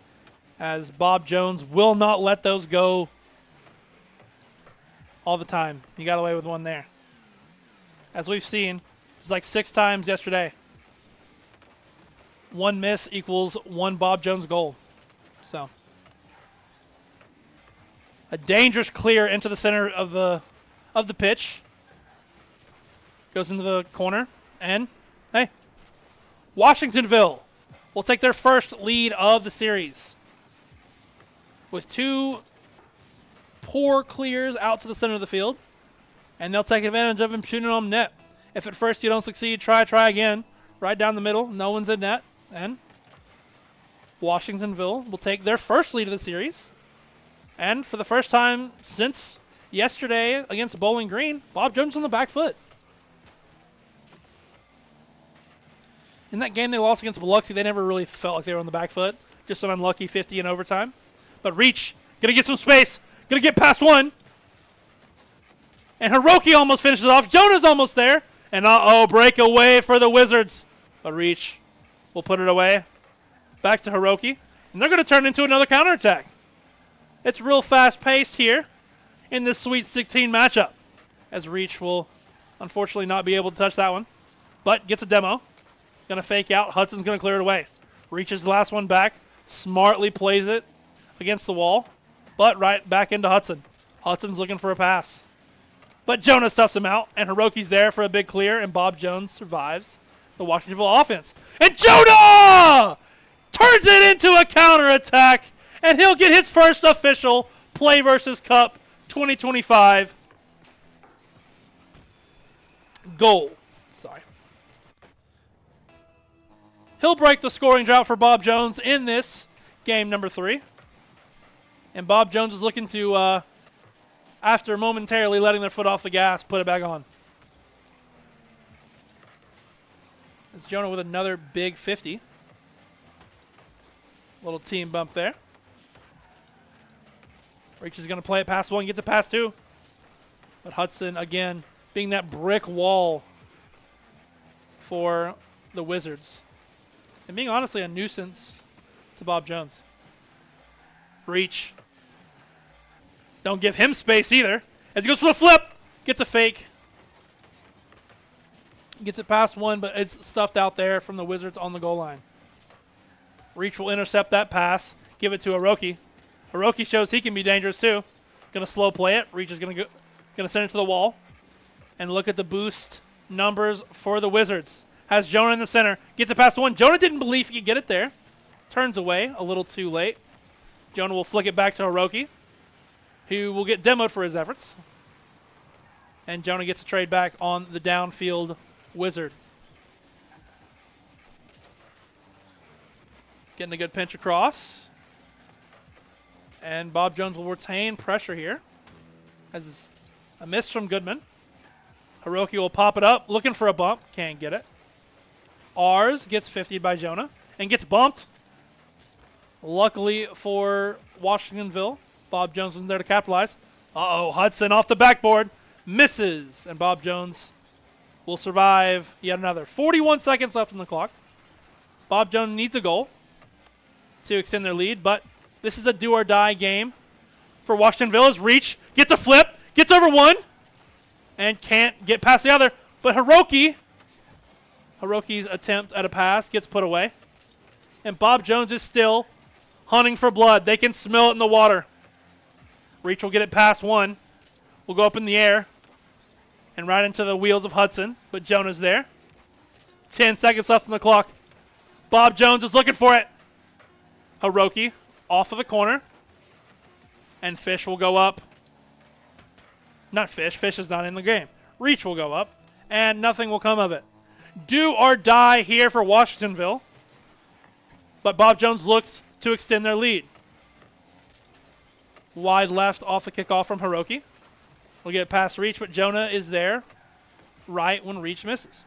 as Bob Jones will not let those go all the time. He got away with one there. As we've seen, it was like 6 times yesterday. 1 miss equals 1 Bob Jones goal. So, a dangerous clear into the center of the pitch. Goes into the corner, and hey, Washingtonville will take their first lead of the series with 2 poor clears out to the center of the field, and they'll take advantage of him shooting on net. If at first you don't succeed, try again. Right down the middle, no one's in net, and Washingtonville will take their first lead of the series. And for the first time since yesterday against Bowling Green, Bob Jones on the back foot. In that game they lost against Biloxi, they never really felt like they were on the back foot. Just an unlucky 50 in overtime. But Reach, going to get some space. Going to get past one. And Hiroki almost finishes off. Jonah's almost there. And breakaway for the Wizards. But Reach will put it away. Back to Hiroki. And they're going to turn into another counterattack. It's real fast-paced here in this Sweet 16 matchup. As Reach will unfortunately not be able to touch that one. But gets a demo. Going to fake out. Hudson's going to clear it away. Reaches the last one back. Smartly plays it against the wall. But right back into Hudson. Hudson's looking for a pass. But Jonah stuffs him out. And Hiroki's there for a big clear. And Bob Jones survives the Washingtonville offense. And Jonah turns it into a counterattack. And he'll get his first official PLAYVS Cup 2025 goal. Sorry. He'll break the scoring drought for Bob Jones in this game number 3. And Bob Jones is looking to, after momentarily letting their foot off the gas, put it back on. It's Jonah with another big 50. Little team bump there. Reach is going to play it past 1, gets it past 2. But Hudson, again, being that brick wall for the Wizards. And being honestly a nuisance to Bob Jones. Reach. Don't give him space either. As he goes for the flip. Gets a fake. Gets it past 1, but it's stuffed out there from the Wizards on the goal line. Reach will intercept that pass. Give it to Hiroki. Hiroki shows he can be dangerous too. Going to slow play it. Reach is going to send it to the wall. And look at the boost numbers for the Wizards. Has Jonah in the center. Gets it past 1. Jonah didn't believe he could get it there. Turns away a little too late. Jonah will flick it back to Hiroki, who will get demoed for his efforts. And Jonah gets a trade back on the downfield Wizard. Getting a good pinch across. And Bob Jones will retain pressure here. As a miss from Goodman. Hiroki will pop it up, looking for a bump. Can't get it. Ars gets 50'd by Jonah and gets bumped. Luckily for Washingtonville, Bob Jones wasn't there to capitalize. Hudson off the backboard. Misses. And Bob Jones will survive yet another. 41 seconds left on the clock. Bob Jones needs a goal to extend their lead, but this is a do-or-die game for Washingtonville. As Reach gets a flip, gets over 1, and can't get past the other. But Hiroki's attempt at a pass gets put away. And Bob Jones is still hunting for blood. They can smell it in the water. Reach will get it past 1. Will go up in the air and right into the wheels of Hudson. But Jonah's there. 10 seconds left on the clock. Bob Jones is looking for it. Hiroki off of the corner. And Fish will go up. Not Fish. Fish is not in the game. Reach will go up. And nothing will come of it. Do or die here for Washingtonville. But Bob Jones looks to extend their lead. Wide left off the kickoff from Hiroki. We'll get past Reach, but Jonah is there right when Reach misses.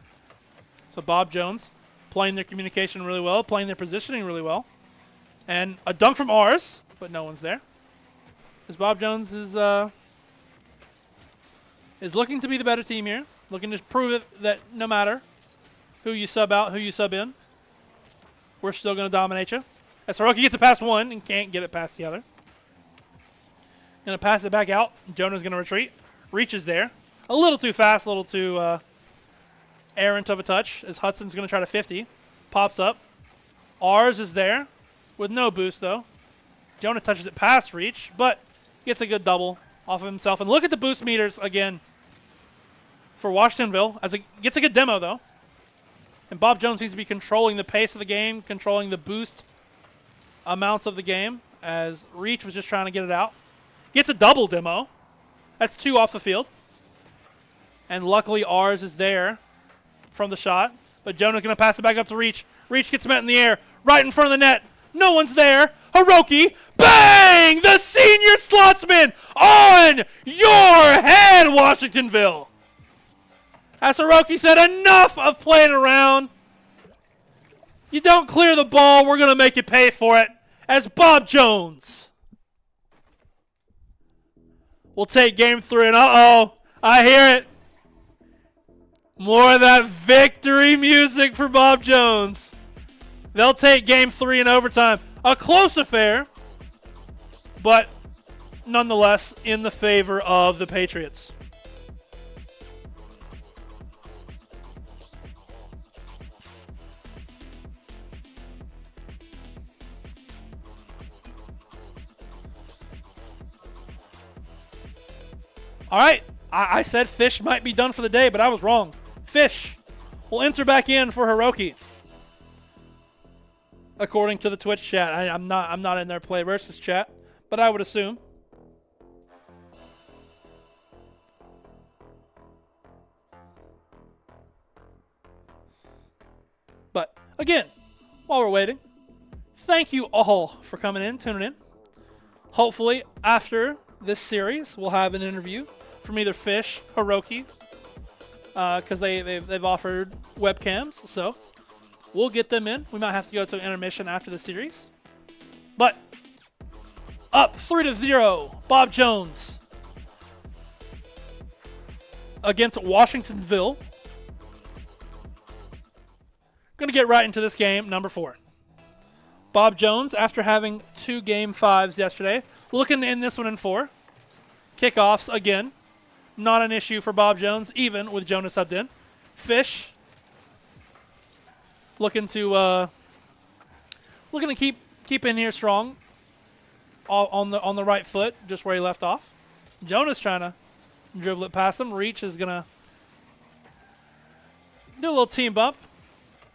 So Bob Jones playing their communication really well, playing their positioning really well. And a dunk from ours, but no one's there. As Bob Jones is looking to be the better team here, looking to prove it that no matter who you sub out, who you sub in, we're still going to dominate you. As Hiroki gets it past one and can't get it past the other. Going to pass it back out. Jonah's going to retreat. Reaches there. A little too fast, a little too errant of a touch as Hudson's going to try to 50. Pops up. Ours is there with no boost, though. Jonah touches it past Reach, but gets a good double off of himself. And look at the boost meters again for Washingtonville. Gets a good demo, though. And Bob Jones seems to be controlling the pace of the game, controlling the boost amounts of the game, as Reach was just trying to get it out. Gets a double demo. That's 2 off the field. And luckily ours is there from the shot. But Jonah's going to pass it back up to Reach. Reach gets met in the air, right in front of the net. No one's there. Hiroki, bang! The senior slotsman on your head, Washingtonville. As Hiroki said, enough of playing around. You don't clear the ball, we're going to make you pay for it. As Bob Jones will take game 3. And uh-oh, I hear it. More of that victory music for Bob Jones. They'll take game 3 in overtime. A close affair, but nonetheless in the favor of the Patriots. All right, I said Fish might be done for the day, but I was wrong. Fish will enter back in for Hiroki, according to the Twitch chat. I'm not in their PLAYVS chat, but I would assume. But again, while we're waiting, thank you all for coming in, tuning in. Hopefully, after this series, we'll have an interview from either Fish, Hiroki, because they've offered webcams, so we'll get them in. We might have to go to an intermission after the series. But up 3-0, Bob Jones against Washingtonville. Going to get right into this game, number 4. Bob Jones, after having 2 Game 5s yesterday, looking to end this one in 4. Kickoffs, again, not an issue for Bob Jones, even with Jonah subbed in. Fish looking to keep in here strong, on the right foot, just where he left off. Jonah's trying to dribble it past him. Reach is gonna do a little team bump,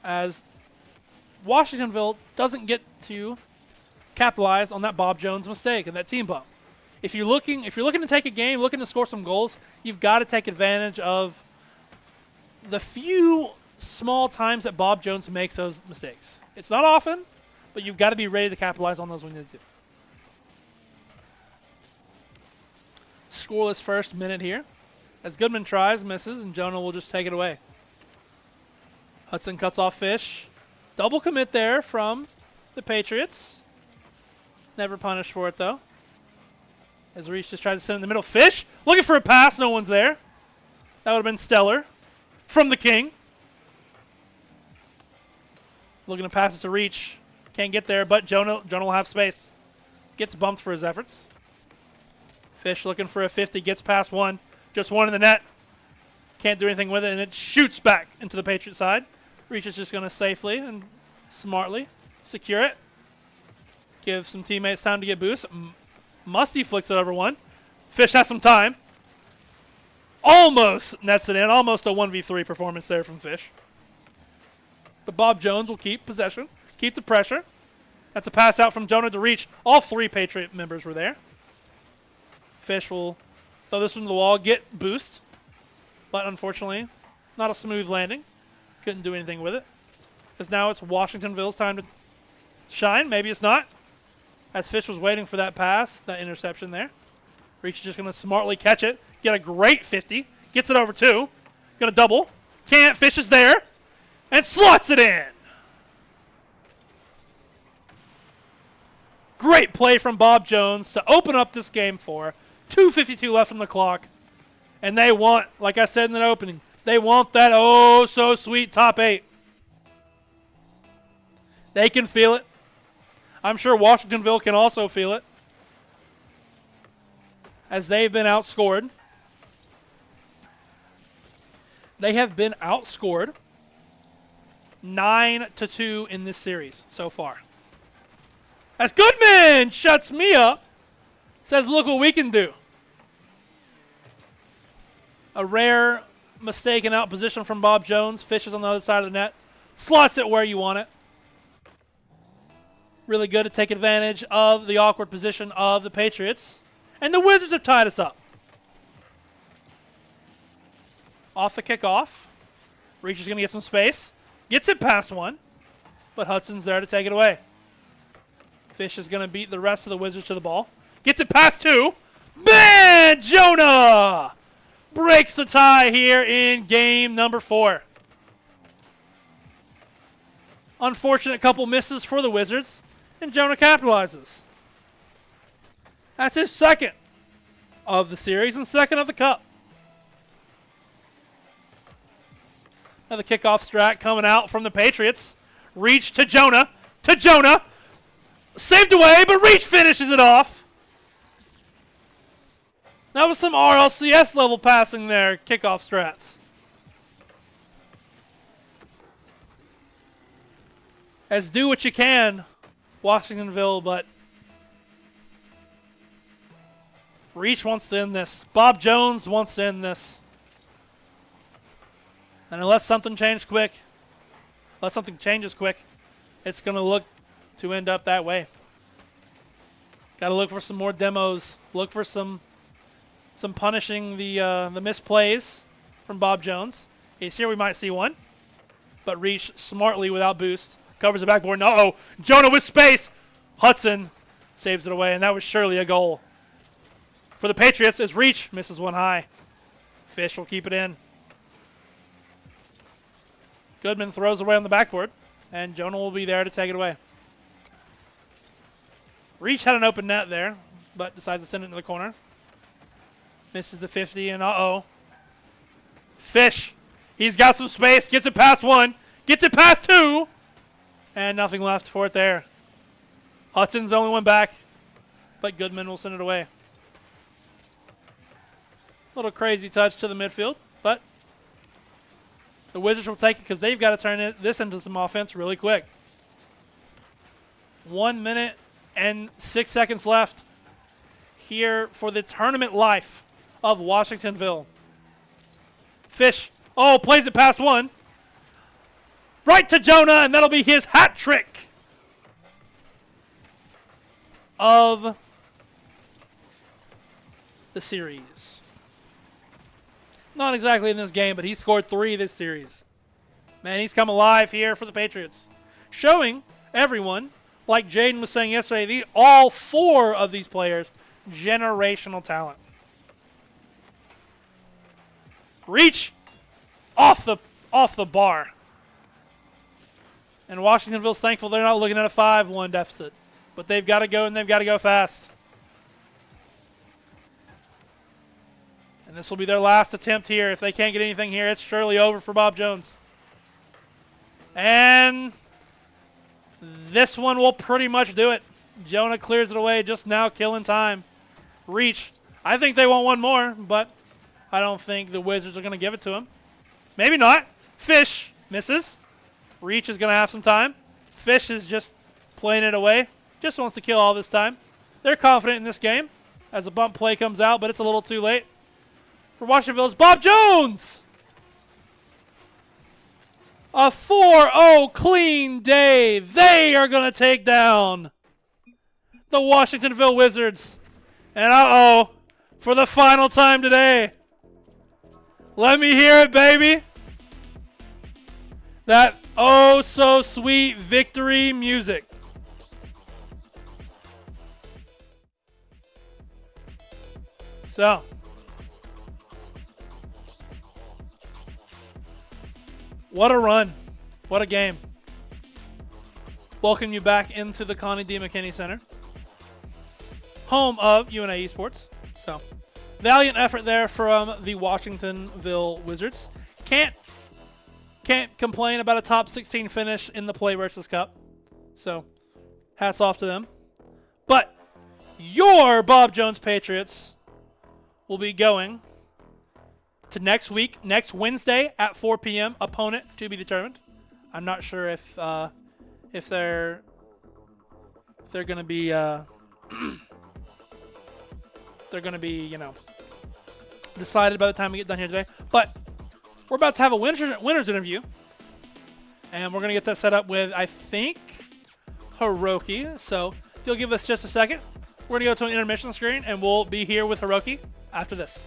as Washingtonville doesn't get to capitalize on that Bob Jones mistake and that team bump. If you're looking to take a game, looking to score some goals, you've got to take advantage of the few small times that Bob Jones makes those mistakes. It's not often, but you've got to be ready to capitalize on those when you do. Scoreless first minute here, as Goodman tries, misses, and Jonah will just take it away. Hudson cuts off Fish. Double commit there from the Patriots. Never punished for it, though. As Reach just tries to send in the middle. Fish looking for a pass. No one's there. That would have been stellar from the King. Looking to pass it to Reach. Can't get there, but Jonah will have space. Gets bumped for his efforts. Fish looking for a 50. Gets past one. Just one in the net. Can't do anything with it, and it shoots back into the Patriot side. Reach is just going to safely and smartly secure it. Give some teammates time to get boost. Musty flicks it over one. Fish has some time. Almost nets it in. Almost a 1v3 performance there from Fish. But Bob Jones will keep possession, keep the pressure. That's a pass out from Jonah to Reach. All 3 Patriot members were there. Fish will throw this one to the wall, get boost. But unfortunately, not a smooth landing. Couldn't do anything with it. Because now it's Washingtonville's time to shine. Maybe it's not. As Fish was waiting for that pass, that interception there. Reach is just going to smartly catch it. Get a great 50. Gets it over 2. Gonna double. Can't. Fish is there. And slots it in. Great play from Bob Jones to open up this game for 2:52 left on the clock. And they want, like I said in the opening, they want that oh so sweet top 8. They can feel it. I'm sure Washingtonville can also feel it, as they've been outscored. They have been outscored 9-2 in this series so far. As Goodman shuts me up, says, look what we can do. A rare mistaken out position from Bob Jones. Fishes on the other side of the net. Slots it where you want it. Really good to take advantage of the awkward position of the Patriots. And the Wizards have tied us up. Off the kickoff. Reach is going to get some space. Gets it past one. But Hudson's there to take it away. Fish is going to beat the rest of the Wizards to the ball. Gets it past 2. Man, Jonah breaks the tie here in game number 4. Unfortunate couple misses for the Wizards, and Jonah capitalizes. That's his second of the series and second of the cup. Another kickoff strat coming out from the Patriots. Reach to Jonah. To Jonah. Saved away, but Reach finishes it off. That was some RLCS level passing there, kickoff strats. As do what you can, Washingtonville, but Reach wants to end this. Bob Jones wants to end this. And unless something changes quick, it's going to look to end up that way. Got to look for some more demos. Look for some punishing the misplays from Bob Jones. He's here. We might see one. But Reach smartly without boost. Covers the backboard. Uh-oh. Jonah with space. Hudson saves it away, and that was surely a goal. For the Patriots as Reach misses one high. Fish will keep it in. Goodman throws away on the backboard, and Jonah will be there to take it away. Reach had an open net there, but decides to send it into the corner. Misses the 50, and uh-oh. Fish. He's got some space. Gets it past 1. Gets it past 2. And nothing left for it there. Hudson's the only one back, but Goodman will send it away. Little crazy touch to the midfield, but the Wizards will take it because they've got to turn this into some offense really quick. 1 minute and 6 seconds left here for the tournament life of Washingtonville. Fish, plays it past 1. Right to Jonah, and that'll be his hat trick of the series. Not exactly in this game, but he scored 3 this series. Man, he's come alive here for the Patriots. Showing everyone, like Jaden was saying yesterday, all 4 of these players, generational talent. Reach off the bar. And Washingtonville's thankful they're not looking at a 5-1 deficit. But they've got to go, and they've got to go fast. And this will be their last attempt here. If they can't get anything here, it's surely over for Bob Jones. And this one will pretty much do it. Jonah clears it away, just now killing time. Reach. I think they want one more, but I don't think the Wizards are going to give it to him. Maybe not. Fish misses. Reach is going to have some time. Fish is just playing it away. Just wants to kill all this time. They're confident in this game as a bump play comes out, but it's a little too late. For Washingtonville's Bob Jones. A 4-0 clean day. They are going to take down the Washingtonville Wizards. And for the final time today. Let me hear it, baby. That so sweet victory music. So, What a run. What a game. Welcome you back into the Connie D. McKinney Center, home of UNA Esports. So, valiant effort there from the Washingtonville Wizards. Can't complain about a top 16 finish in the PLAYVS Cup. So, hats off to them. But your Bob Jones Patriots will be going to next week, next Wednesday at 4 p.m. Opponent to be determined. I'm not sure if they're going to be they're going to be, you know, decided by the time we get done here today. But we're about to have a winners interview, and we're going to get that set up with, I think, Hiroki. So if you'll give us just a second, we're going to go to an intermission screen, and we'll be here with Hiroki after this.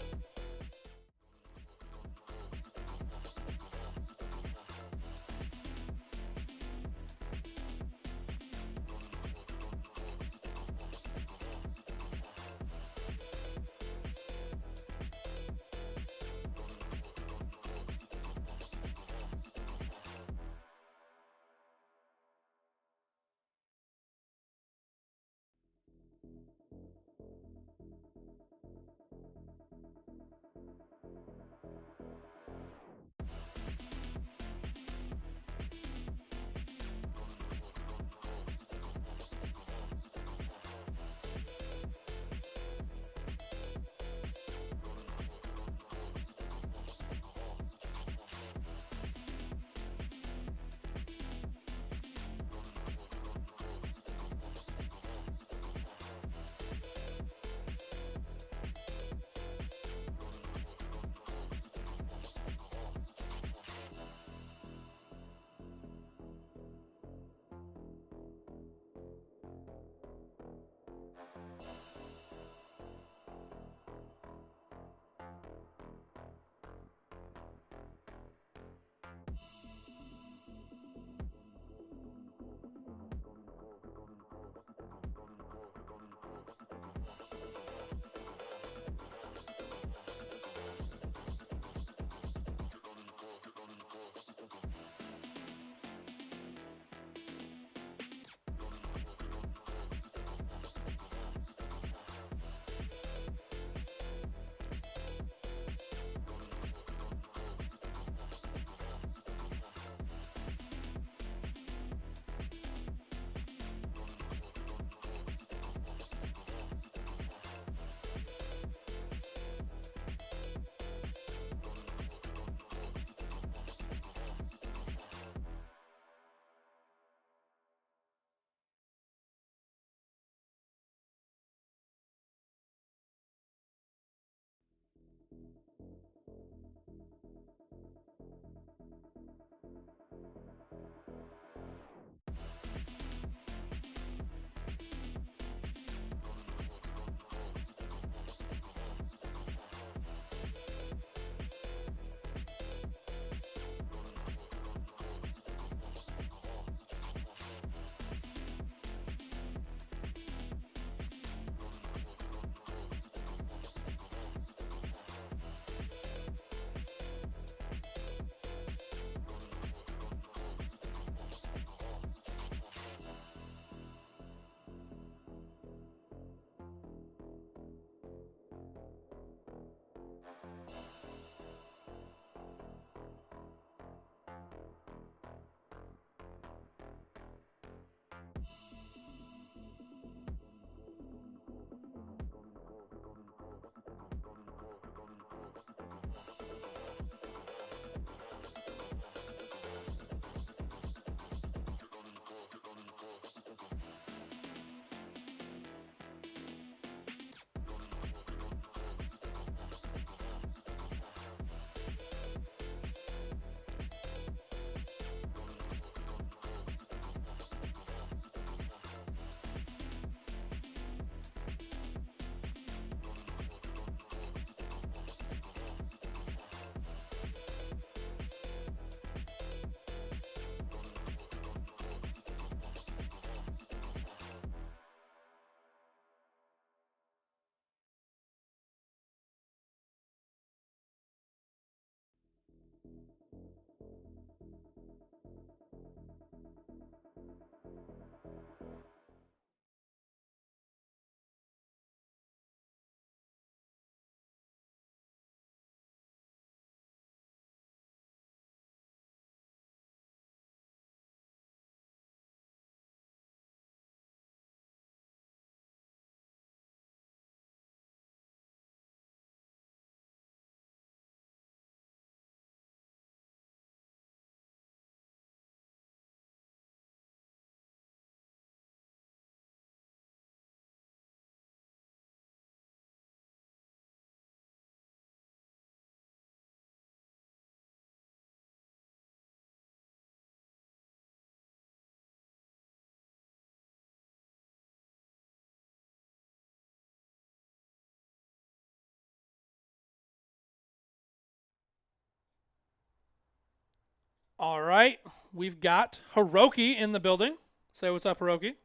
All right, we've got Hiroki in the building. Say what's up, Hiroki.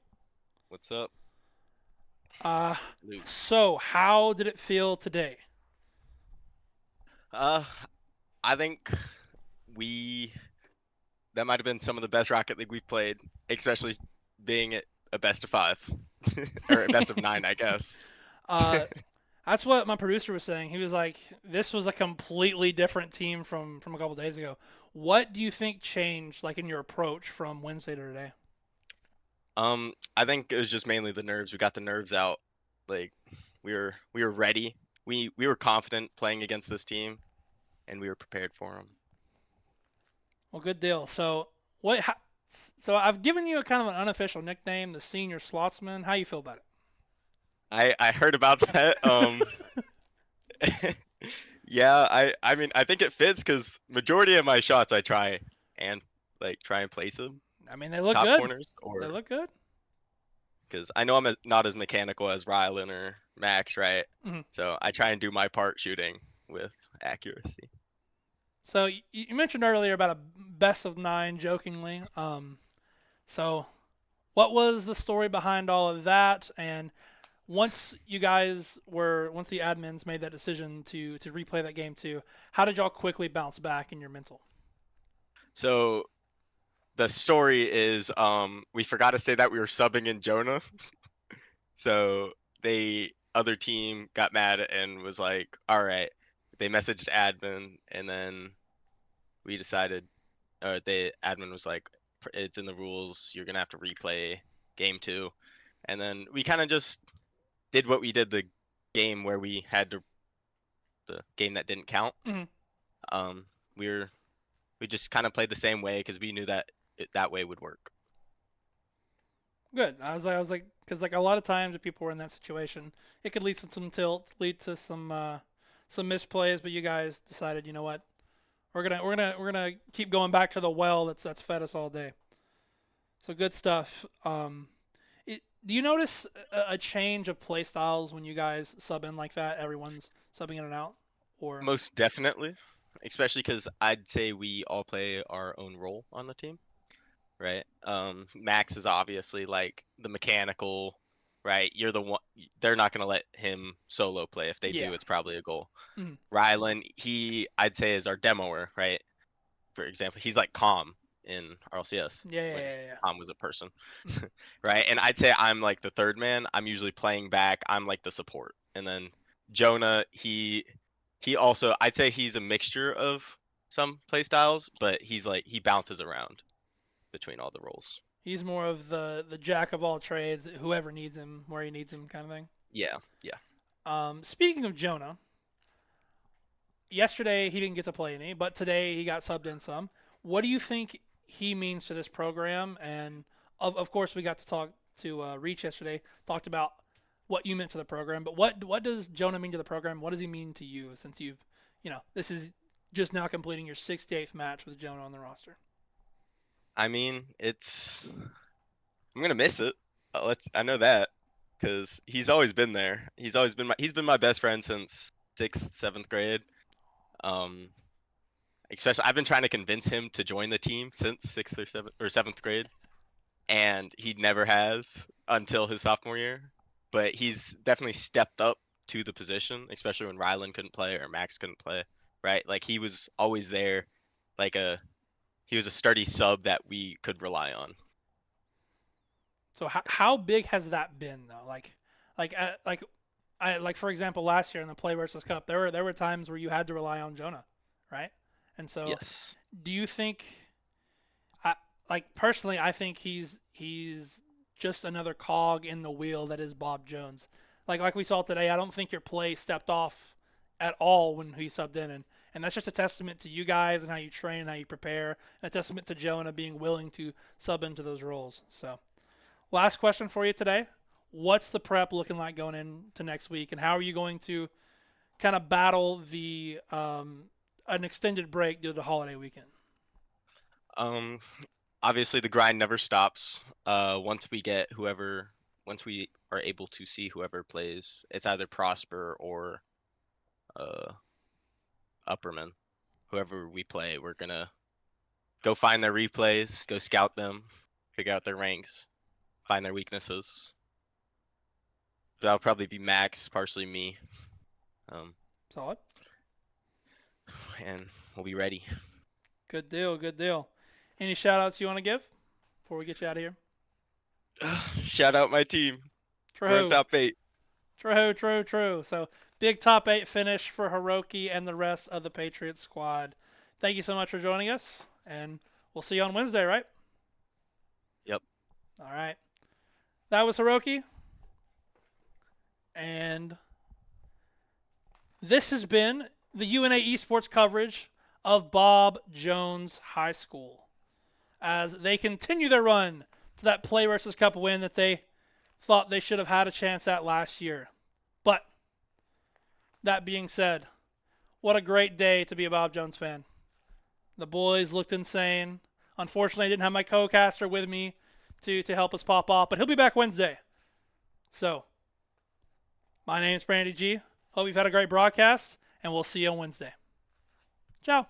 What's up, Uh, Luke? so how did it feel today? Uh, I think we that might have been some of the best Rocket League we've played, especially being at a best of 5 or a best of 9, I guess. Uh, that's what my producer was saying. He was like, "This was a completely different team from a couple days ago." What do you think changed, like in your approach from Wednesday to today? I think it was just mainly the nerves. We got the nerves out. Like we were ready. We were confident playing against this team, and we were prepared for them. Well, good deal. So what? So I've given you a kind of an unofficial nickname, the Senior Slotsman. How you feel about I heard about that. Yeah, I mean I think it fits because majority of my shots I try and try and place them it? I mean, they look top good. corners They or look good. because I know not as mechanical as Rylan or Max, right? Mhm. So I try and do my part shooting with accuracy. So you mentioned earlier about a best of 9, jokingly. So what was the story behind all of that? And once once the admins made that decision to replay that game too, how did y'all quickly bounce back in your mental? So the story is we forgot to say that we were subbing in Jonah. So they other team got mad and was like, all right. They messaged admin and then we decided or the admin was like, it's in the rules. You're gonna have to replay game 2. And then we kind of just did what we did the game where we had to the game that didn't count. Mhm. Um, we just kind of played the same way because we knew that that way would work. Good. I was like, because like a lot of times if people were in that situation, it could lead to some tilt, lead to some misplays. But you guys decided, you know what, we're gonna keep going back to the well that's fed us all day. So good stuff. Do you notice a change of play styles when you guys sub in like that? Everyone's subbing in and out, or Most definitely, especially because I'd say we all play our own role on the team, right? Max is obviously like the mechanical, right? You're the one. They're not gonna let him solo play. If they yeah. do, it's probably a goal. Mhm. Rylan, I'd say is our demoer, right? For example, he's like Calm in RLCS Yeah, yeah, when yeah, yeah. Calm was a person, Mhm. right? And I'd say I'm like the third man. I'm usually playing back. I'm like the support. And then Jonah, he also I'd say he's a mixture of some play styles, but he bounces around between all the roles. He's more of the jack of all trades, whoever needs him, where he needs him, kind of thing. Yeah, yeah. Speaking of Jonah, yesterday he didn't get to play any, but today he got subbed in some. What do you think he means to this program? And of course, we got to talk to Reach yesterday, talked about what you meant to the program. But what does Jonah mean to the program? What does he mean to you since this is just now completing your 68th match with Jonah on the roster? I mean, I'm gonna miss it. I know that because he's always been there. He's been my best friend since 6th, 7th grade. Um, especially I've been trying to convince him to join the team since 6th or 7th grade, and he never has until his sophomore year. But he's definitely stepped up to the position, especially when Rylan couldn't play or Max couldn't play. Right, like he was always there, like he was a sturdy sub that we could rely on. So how big has that been though? Like like for example, last year in the PLAYVS Cup, there were times where you had to rely on Jonah, right? And so, Yes. do you think? I like personally, I think he's just another cog in the wheel that is Bob Jones. Like we saw today, I don't think your play stepped off at all when he subbed in, and that's just a testament to you guys and how you train, and how you prepare, and a testament to Jonah being willing to sub into those roles. So, last question for you today: what's the prep looking like going into next week, and how are you going to kind of battle the an extended break due to the holiday weekend? Um, Obviously the grind never stops. Once we are able to see whoever plays, it's either Prosper or uh Upperman. Whoever we play, we're gonna go find their replays, go scout them, figure out their ranks, find their weaknesses. That'll probably be Max, partially me. Solid. And we'll be ready. Good deal. Good deal. Any shout outs you want to give before we get you out of here? Shout out my team. We're in True. top 8. True. So big top 8 finish for Hiroki and the rest of the Patriots squad. Thank you so much for joining us, and we'll see you on Wednesday, right? Yep. All right. That was Hiroki. And this has been the UNA Esports coverage of Bob Jones High School as they continue their run to that PLAYVS Cup win that they thought they should have had a chance at last year. But that being said, what a great day to be a Bob Jones fan. The boys looked insane. Unfortunately, I didn't have my co-caster with me to help us pop off, but he'll be back Wednesday. So, my name's Brandy G. Hope you've had a great broadcast, and we'll see you on Wednesday. Ciao.